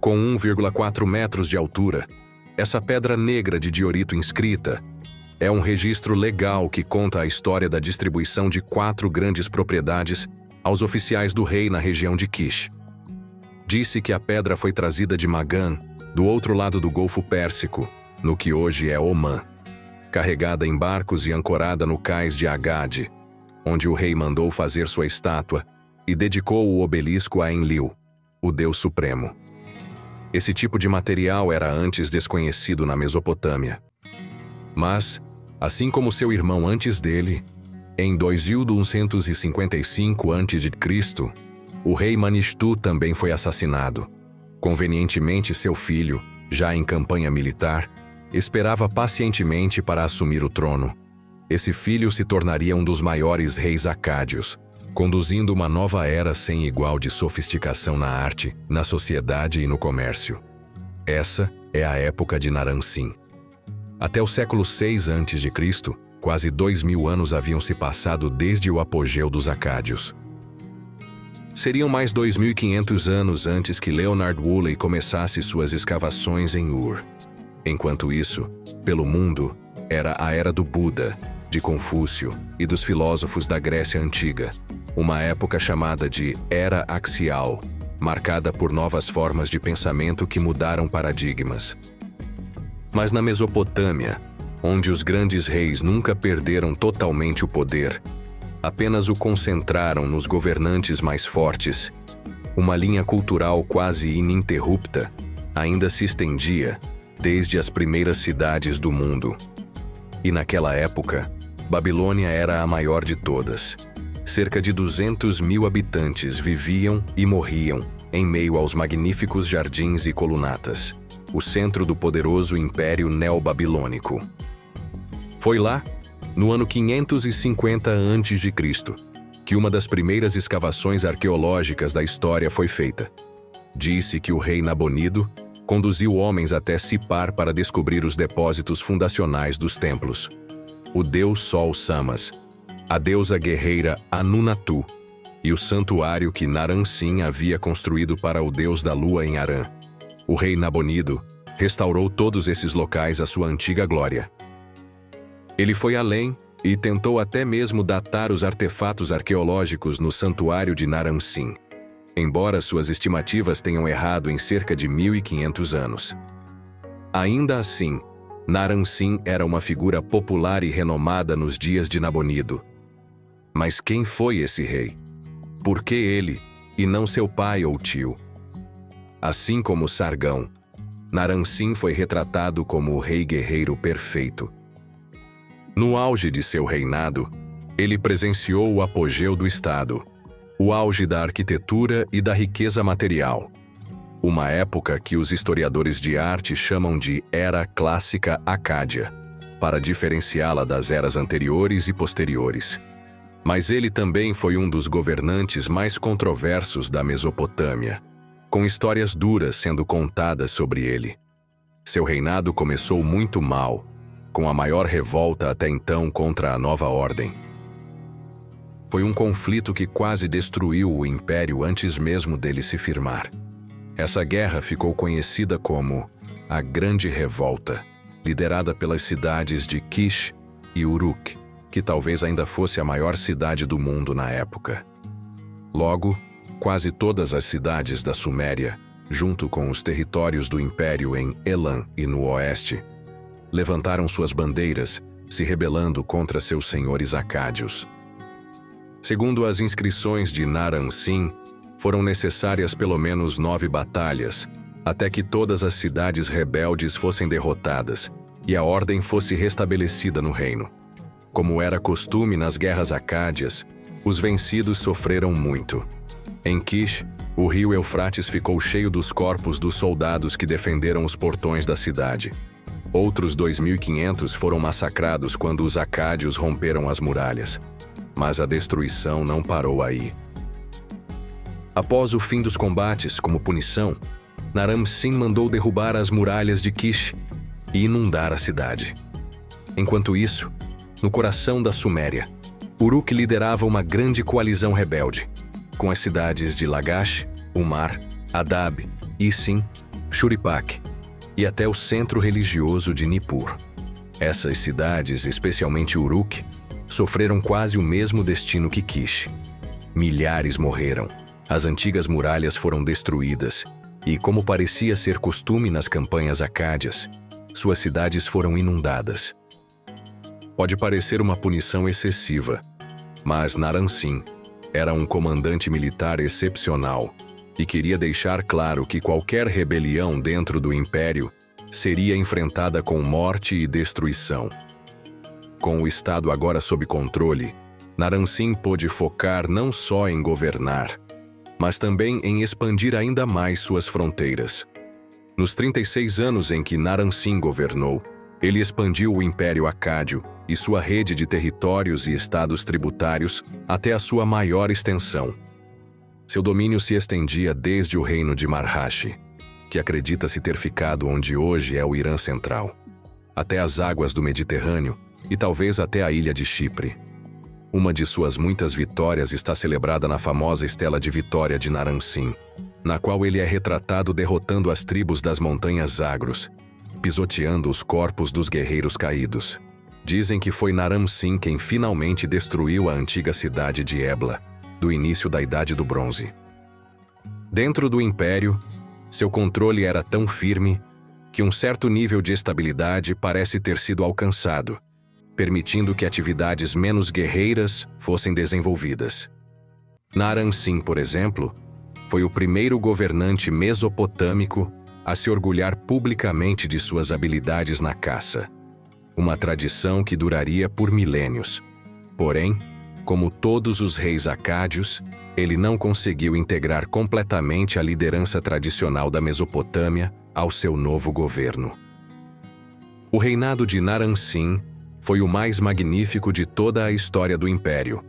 Com 1,4 metros de altura, essa pedra negra de diorito inscrita é um registro legal que conta a história da distribuição de 4 grandes propriedades aos oficiais do rei na região de Kish. Disse que a pedra foi trazida de Magan, do outro lado do Golfo Pérsico, no que hoje é Omã, carregada em barcos e ancorada no cais de Agade, onde o rei mandou fazer sua estátua e dedicou o obelisco a Enlil, o deus supremo. Esse tipo de material era antes desconhecido na Mesopotâmia. Mas, assim como seu irmão antes dele, em 2155 a.C., o rei Manistu também foi assassinado. Convenientemente, seu filho, já em campanha militar, esperava pacientemente para assumir o trono. Esse filho se tornaria um dos maiores reis acádios, conduzindo uma nova era sem igual de sofisticação na arte, na sociedade e no comércio. Essa é a época de Naram-Sin. Até o século VI a.C., quase 2000 anos haviam se passado desde o apogeu dos acádios. Seriam mais 2.500 anos antes que Leonard Woolley começasse suas escavações em Ur. Enquanto isso, pelo mundo, era a era do Buda, de Confúcio e dos filósofos da Grécia Antiga, uma época chamada de Era Axial, marcada por novas formas de pensamento que mudaram paradigmas. Mas na Mesopotâmia, onde os grandes reis nunca perderam totalmente o poder, apenas o concentraram nos governantes mais fortes, uma linha cultural quase ininterrupta ainda se estendia desde as primeiras cidades do mundo. E naquela época, Babilônia era a maior de todas. Cerca de 200.000 habitantes viviam e morriam em meio aos magníficos jardins e colunatas, o centro do poderoso Império Neobabilônico. Foi lá, no ano 550 a.C., que uma das primeiras escavações arqueológicas da história foi feita. Disse que o rei Nabonido conduziu homens até Sipar para descobrir os depósitos fundacionais dos templos. O deus Sol Samas, a deusa guerreira Anunatu e o santuário que Naram-Sin havia construído para o deus da lua em Harã. O rei Nabonido restaurou todos esses locais à sua antiga glória. Ele foi além e tentou até mesmo datar os artefatos arqueológicos no santuário de Naram-Sin, embora suas estimativas tenham errado em cerca de 1.500 anos. Ainda assim, Naram-Sin era uma figura popular e renomada nos dias de Nabonido. Mas quem foi esse rei? Por que ele, e não seu pai ou tio? Assim como Sargão, Naram-Sin foi retratado como o rei guerreiro perfeito. No auge de seu reinado, ele presenciou o apogeu do Estado, o auge da arquitetura e da riqueza material. Uma época que os historiadores de arte chamam de Era Clássica Acádia, para diferenciá-la das eras anteriores e posteriores. Mas ele também foi um dos governantes mais controversos da Mesopotâmia, com histórias duras sendo contadas sobre ele. Seu reinado começou muito mal, com a maior revolta até então contra a nova ordem. Foi um conflito que quase destruiu o império antes mesmo dele se firmar. Essa guerra ficou conhecida como a Grande Revolta, liderada pelas cidades de Kish e Uruk, que talvez ainda fosse a maior cidade do mundo na época. Logo, quase todas as cidades da Suméria, junto com os territórios do império em Elam e no oeste, levantaram suas bandeiras, se rebelando contra seus senhores acádios. Segundo as inscrições de Naram-Sin, foram necessárias pelo menos 9 batalhas, até que todas as cidades rebeldes fossem derrotadas e a ordem fosse restabelecida no reino. Como era costume nas guerras acádias, os vencidos sofreram muito. Em Kish, o rio Eufrates ficou cheio dos corpos dos soldados que defenderam os portões da cidade. Outros 2.500 foram massacrados quando os acádios romperam as muralhas. Mas a destruição não parou aí. Após o fim dos combates, como punição, Naram-Sin mandou derrubar as muralhas de Kish e inundar a cidade. Enquanto isso, no coração da Suméria, Uruk liderava uma grande coalizão rebelde, com as cidades de Lagash, Umar, Adab, Isin, Shuripak e até o centro religioso de Nippur. Essas cidades, especialmente Uruk, sofreram quase o mesmo destino que Kish. Milhares morreram, as antigas muralhas foram destruídas e, como parecia ser costume nas campanhas acádias, suas cidades foram inundadas. Pode parecer uma punição excessiva, mas Naram-Sin era um comandante militar excepcional e queria deixar claro que qualquer rebelião dentro do império seria enfrentada com morte e destruição. Com o Estado agora sob controle, Naram-Sin pôde focar não só em governar, mas também em expandir ainda mais suas fronteiras. Nos 36 anos em que Naram-Sin governou, ele expandiu o Império Acádio e sua rede de territórios e estados tributários até a sua maior extensão. Seu domínio se estendia desde o reino de Marhashi, que acredita-se ter ficado onde hoje é o Irã Central, até as águas do Mediterrâneo e talvez até a ilha de Chipre. Uma de suas muitas vitórias está celebrada na famosa Estela de Vitória de Naram-Sin, na qual ele é retratado derrotando as tribos das montanhas Zagros, pisoteando os corpos dos guerreiros caídos. Dizem que foi Naram-Sin quem finalmente destruiu a antiga cidade de Ebla, do início da Idade do Bronze. Dentro do império, seu controle era tão firme que um certo nível de estabilidade parece ter sido alcançado, permitindo que atividades menos guerreiras fossem desenvolvidas. Naram-Sin, por exemplo, foi o primeiro governante mesopotâmico a se orgulhar publicamente de suas habilidades na caça, uma tradição que duraria por milênios. Porém, como todos os reis acádios, ele não conseguiu integrar completamente a liderança tradicional da Mesopotâmia ao seu novo governo. O reinado de Naram-Sin foi o mais magnífico de toda a história do império,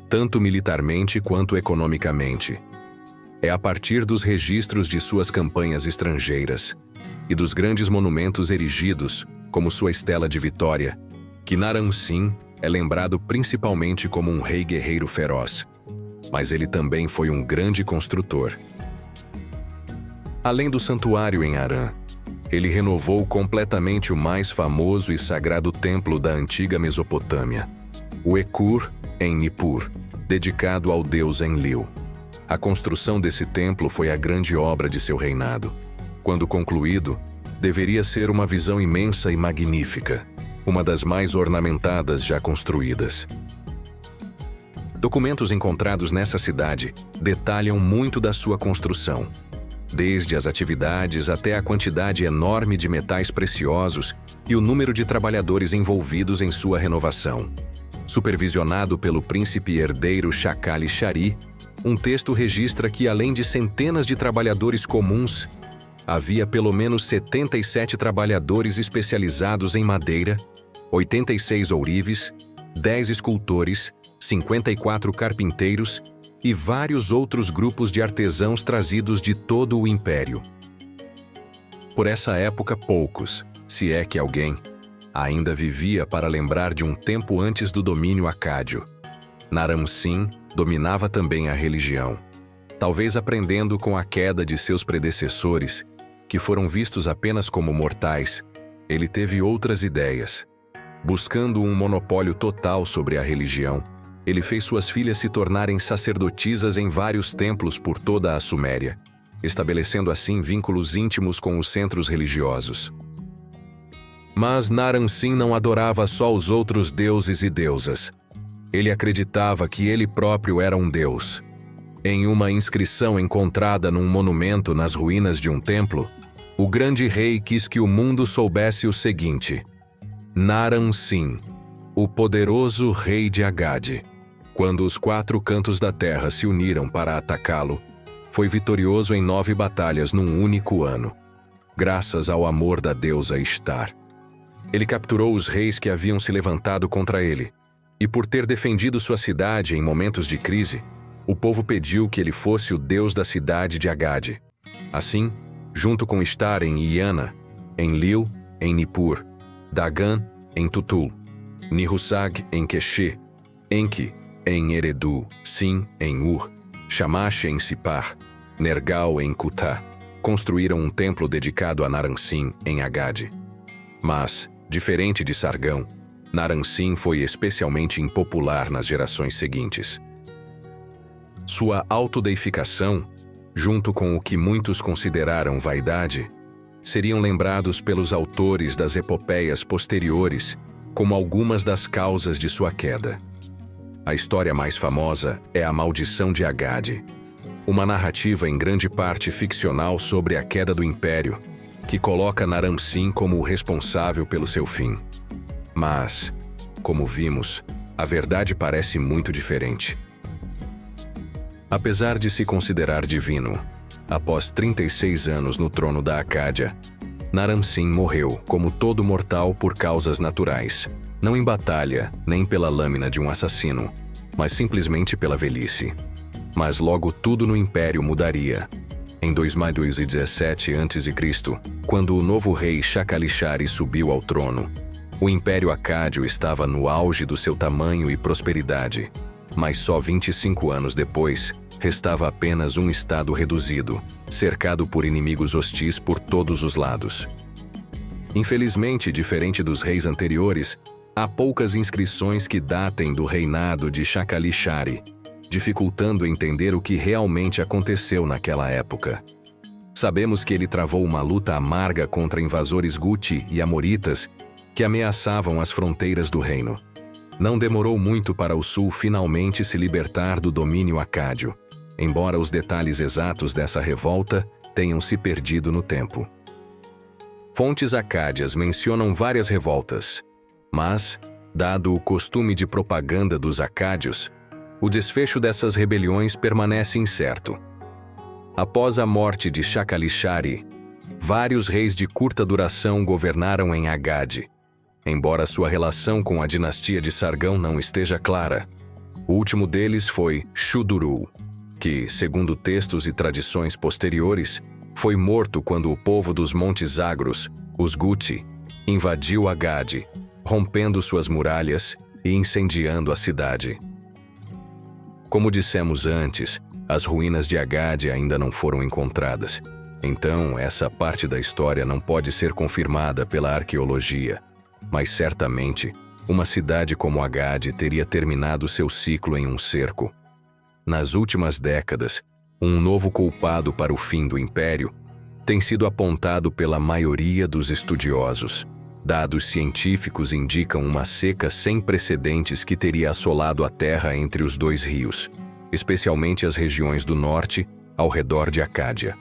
tanto militarmente quanto economicamente. É a partir dos registros de suas campanhas estrangeiras e dos grandes monumentos erigidos, como sua Estela de Vitória, que Naram-Sin é lembrado principalmente como um rei guerreiro feroz. Mas ele também foi um grande construtor. Além do santuário em Harã, ele renovou completamente o mais famoso e sagrado templo da antiga Mesopotâmia, o Ekur, em Nippur, dedicado ao deus Enlil. A construção desse templo foi a grande obra de seu reinado. Quando concluído, Deveria ser uma visão imensa e magnífica, uma das mais ornamentadas já construídas. Documentos encontrados nessa cidade detalham muito da sua construção, desde as atividades até a quantidade enorme de metais preciosos e o número de trabalhadores envolvidos em sua renovação. Supervisionado pelo príncipe herdeiro Shaka-li-Shari, um texto registra que, além de centenas de trabalhadores comuns, havia pelo menos 77 trabalhadores especializados em madeira, 86 ourives, 10 escultores, 54 carpinteiros e vários outros grupos de artesãos trazidos de todo o império. Por essa época, poucos, se é que alguém, ainda vivia para lembrar de um tempo antes do domínio acádio. Naram-Sin dominava também a religião, talvez aprendendo com a queda de seus predecessores, que foram vistos apenas como mortais. Ele teve outras ideias. Buscando um monopólio total sobre a religião, ele fez suas filhas se tornarem sacerdotisas em vários templos por toda a Suméria, estabelecendo assim vínculos íntimos com os centros religiosos. Mas Naram-Sin não adorava só os outros deuses e deusas. Ele acreditava que ele próprio era um deus. Em uma inscrição encontrada num monumento nas ruínas de um templo, o grande rei quis que o mundo soubesse o seguinte: Naram-Sin, o poderoso rei de Agade, quando os 4 cantos da terra se uniram para atacá-lo, foi vitorioso em 9 batalhas num único ano, graças ao amor da deusa Ishtar. Ele capturou os reis que haviam se levantado contra ele, e por ter defendido sua cidade em momentos de crise, o povo pediu que ele fosse o deus da cidade de Agade. Assim, junto com Ishtar em Iana, Enlil em Nippur, Dagan em Tutul, Nihursag em Queshe, Enki em Eredu, Sin em Ur, Shamash em Sipar, Nergal em Kutá, construíram um templo dedicado a Naram-Sin em Agade. Mas, diferente de Sargão, Naram-Sin foi especialmente impopular nas gerações seguintes. Sua autodeificação, junto com o que muitos consideraram vaidade, seriam lembrados pelos autores das epopeias posteriores como algumas das causas de sua queda. A história mais famosa é a Maldição de Agade, uma narrativa em grande parte ficcional sobre a queda do império, que coloca Naram-Sin como o responsável pelo seu fim. Mas, como vimos, a verdade parece muito diferente. Apesar de se considerar divino, após 36 anos no trono da Acádia, Naram-Sin morreu, como todo mortal, por causas naturais, não em batalha, nem pela lâmina de um assassino, mas simplesmente pela velhice. Mas logo tudo no império mudaria. Em 2017 a.C., quando o novo rei Shaka-li-Shari subiu ao trono, o Império Acádio estava no auge do seu tamanho e prosperidade, mas só 25 anos depois, restava apenas um estado reduzido, cercado por inimigos hostis por todos os lados. Infelizmente, diferente dos reis anteriores, há poucas inscrições que datem do reinado de Shaka-li-Shari, dificultando entender o que realmente aconteceu naquela época. Sabemos que ele travou uma luta amarga contra invasores Guti e Amoritas que ameaçavam as fronteiras do reino. Não demorou muito para o sul finalmente se libertar do domínio acádio, embora os detalhes exatos dessa revolta tenham se perdido no tempo. Fontes acádias mencionam várias revoltas, mas, dado o costume de propaganda dos acádios, o desfecho dessas rebeliões permanece incerto. Após a morte de Shaka-li-Shari, vários reis de curta duração governaram em Agade, embora sua relação com a dinastia de Sargão não esteja clara. O último deles foi Shuduru, que, segundo textos e tradições posteriores, foi morto quando o povo dos Montes Agros, os Guti, invadiu Agade, rompendo suas muralhas e incendiando a cidade. Como dissemos antes, as ruínas de Agade ainda não foram encontradas, então essa parte da história não pode ser confirmada pela arqueologia, mas certamente uma cidade como Agade teria terminado seu ciclo em um cerco. Nas últimas décadas, um novo culpado para o fim do império tem sido apontado pela maioria dos estudiosos. Dados científicos indicam uma seca sem precedentes que teria assolado a terra entre os dois rios, especialmente as regiões do norte, ao redor de Acádia.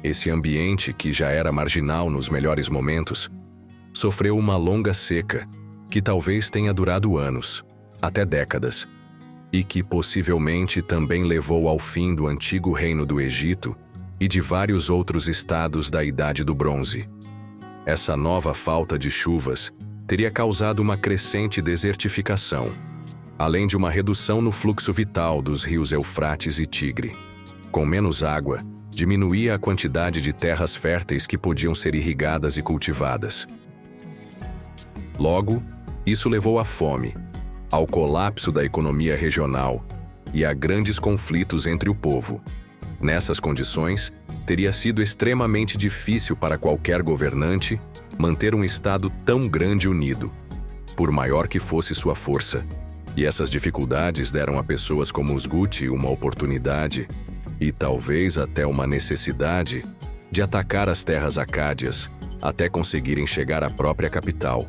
Esse ambiente, que já era marginal nos melhores momentos, sofreu uma longa seca, que talvez tenha durado anos, até décadas, e que possivelmente também levou ao fim do antigo reino do Egito e de vários outros estados da Idade do Bronze. Essa nova falta de chuvas teria causado uma crescente desertificação, além de uma redução no fluxo vital dos rios Eufrates e Tigre. Com menos água, diminuía a quantidade de terras férteis que podiam ser irrigadas e cultivadas. Logo, isso levou à fome, ao colapso da economia regional e a grandes conflitos entre o povo. Nessas condições, teria sido extremamente difícil para qualquer governante manter um estado tão grande unido, por maior que fosse sua força. E essas dificuldades deram a pessoas como os Guti uma oportunidade, e talvez até uma necessidade, de atacar as terras acádias até conseguirem chegar à própria capital,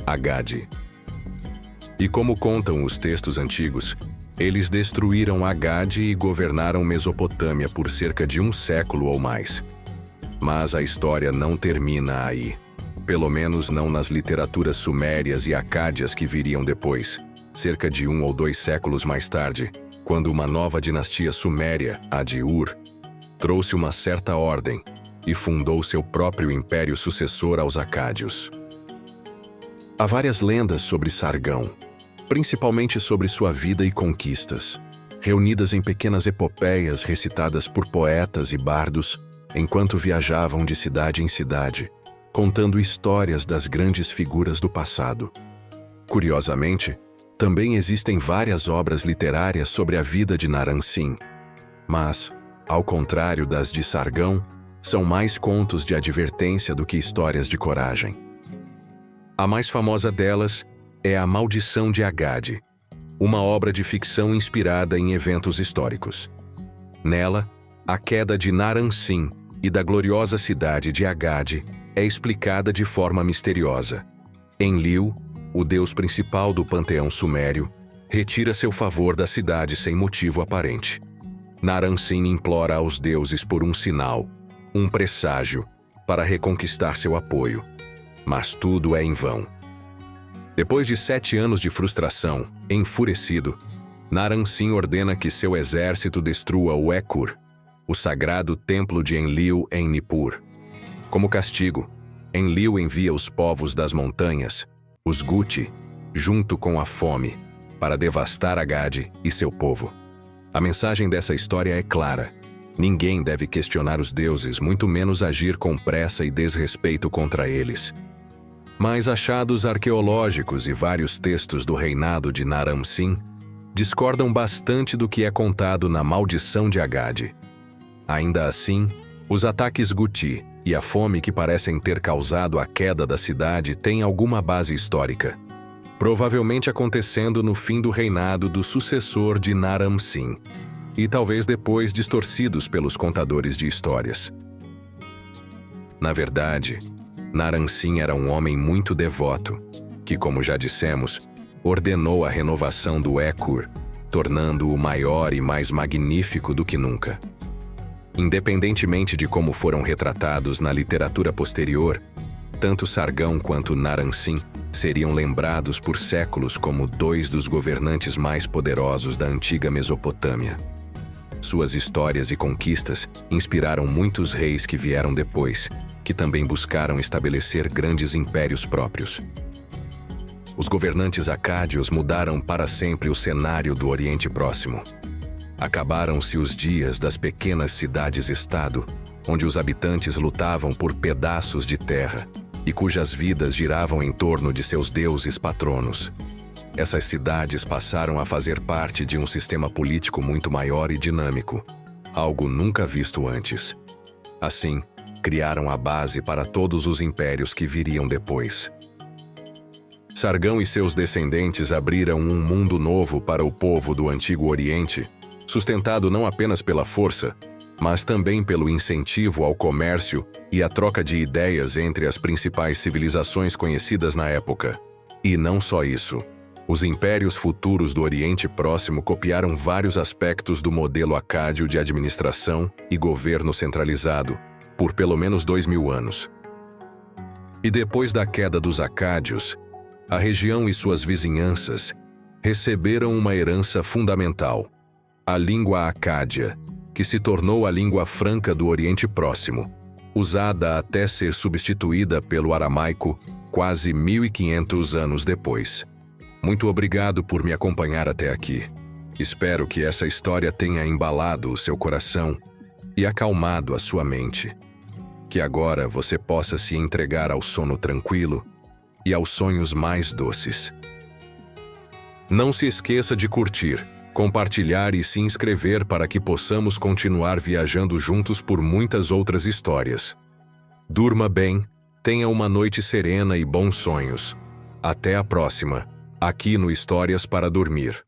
Agade. E como contam os textos antigos, eles destruíram Agade e governaram Mesopotâmia por cerca de 1 século ou mais. Mas a história não termina aí. Pelo menos não nas literaturas sumérias e acádias que viriam depois, cerca de 1 ou 2 séculos mais tarde, quando uma nova dinastia suméria, a de Ur, trouxe uma certa ordem e fundou seu próprio império sucessor aos acádios. Há várias lendas sobre Sargão, principalmente sobre sua vida e conquistas, reunidas em pequenas epopeias recitadas por poetas e bardos enquanto viajavam de cidade em cidade, contando histórias das grandes figuras do passado. Curiosamente, também existem várias obras literárias sobre a vida de Naram-Sin, mas, ao contrário das de Sargão, são mais contos de advertência do que histórias de coragem. A mais famosa delas é A Maldição de Agade, uma obra de ficção inspirada em eventos históricos. Nela, a queda de Naram-Sin e da gloriosa cidade de Agade é explicada de forma misteriosa. Enlil, o deus principal do panteão sumério, retira seu favor da cidade sem motivo aparente. Naram-Sin implora aos deuses por um sinal, um presságio, para reconquistar seu apoio. Mas tudo é em vão. Depois de 7 anos de frustração, enfurecido, Naram-Sin ordena que seu exército destrua o Ekur, o sagrado templo de Enlil em Nippur. Como castigo, Enlil envia os povos das montanhas, os Guti, junto com a fome, para devastar Agade e seu povo. A mensagem dessa história é clara. Ninguém deve questionar os deuses, muito menos agir com pressa e desrespeito contra eles. Mas achados arqueológicos e vários textos do reinado de Naram-Sin discordam bastante do que é contado na Maldição de Agade. Ainda assim, os ataques Guti e a fome que parecem ter causado a queda da cidade têm alguma base histórica, provavelmente acontecendo no fim do reinado do sucessor de Naram-Sin, e talvez depois distorcidos pelos contadores de histórias. Na verdade, Naram-Sin era um homem muito devoto, que, como já dissemos, ordenou a renovação do Ekur, tornando-o maior e mais magnífico do que nunca. Independentemente de como foram retratados na literatura posterior, tanto Sargão quanto Naram-Sin seriam lembrados por séculos como 2 dos governantes mais poderosos da antiga Mesopotâmia. Suas histórias e conquistas inspiraram muitos reis que vieram depois, que também buscaram estabelecer grandes impérios próprios. Os governantes acádios mudaram para sempre o cenário do Oriente Próximo. Acabaram-se os dias das pequenas cidades-estado, onde os habitantes lutavam por pedaços de terra e cujas vidas giravam em torno de seus deuses patronos. Essas cidades passaram a fazer parte de um sistema político muito maior e dinâmico, algo nunca visto antes. Assim, criaram a base para todos os impérios que viriam depois. Sargão e seus descendentes abriram um mundo novo para o povo do Antigo Oriente, sustentado não apenas pela força, mas também pelo incentivo ao comércio e a troca de ideias entre as principais civilizações conhecidas na época. E não só isso. Os impérios futuros do Oriente Próximo copiaram vários aspectos do modelo acádio de administração e governo centralizado, por pelo menos 2000 anos. E depois da queda dos acádios, a região e suas vizinhanças receberam uma herança fundamental: a língua acádia, que se tornou a língua franca do Oriente Próximo, usada até ser substituída pelo aramaico quase 1500 anos depois. Muito obrigado por me acompanhar até aqui. Espero que essa história tenha embalado o seu coração e acalmado a sua mente. Que agora você possa se entregar ao sono tranquilo e aos sonhos mais doces. Não se esqueça de curtir, compartilhar e se inscrever para que possamos continuar viajando juntos por muitas outras histórias. Durma bem, tenha uma noite serena e bons sonhos. Até a próxima, aqui no Histórias para Dormir.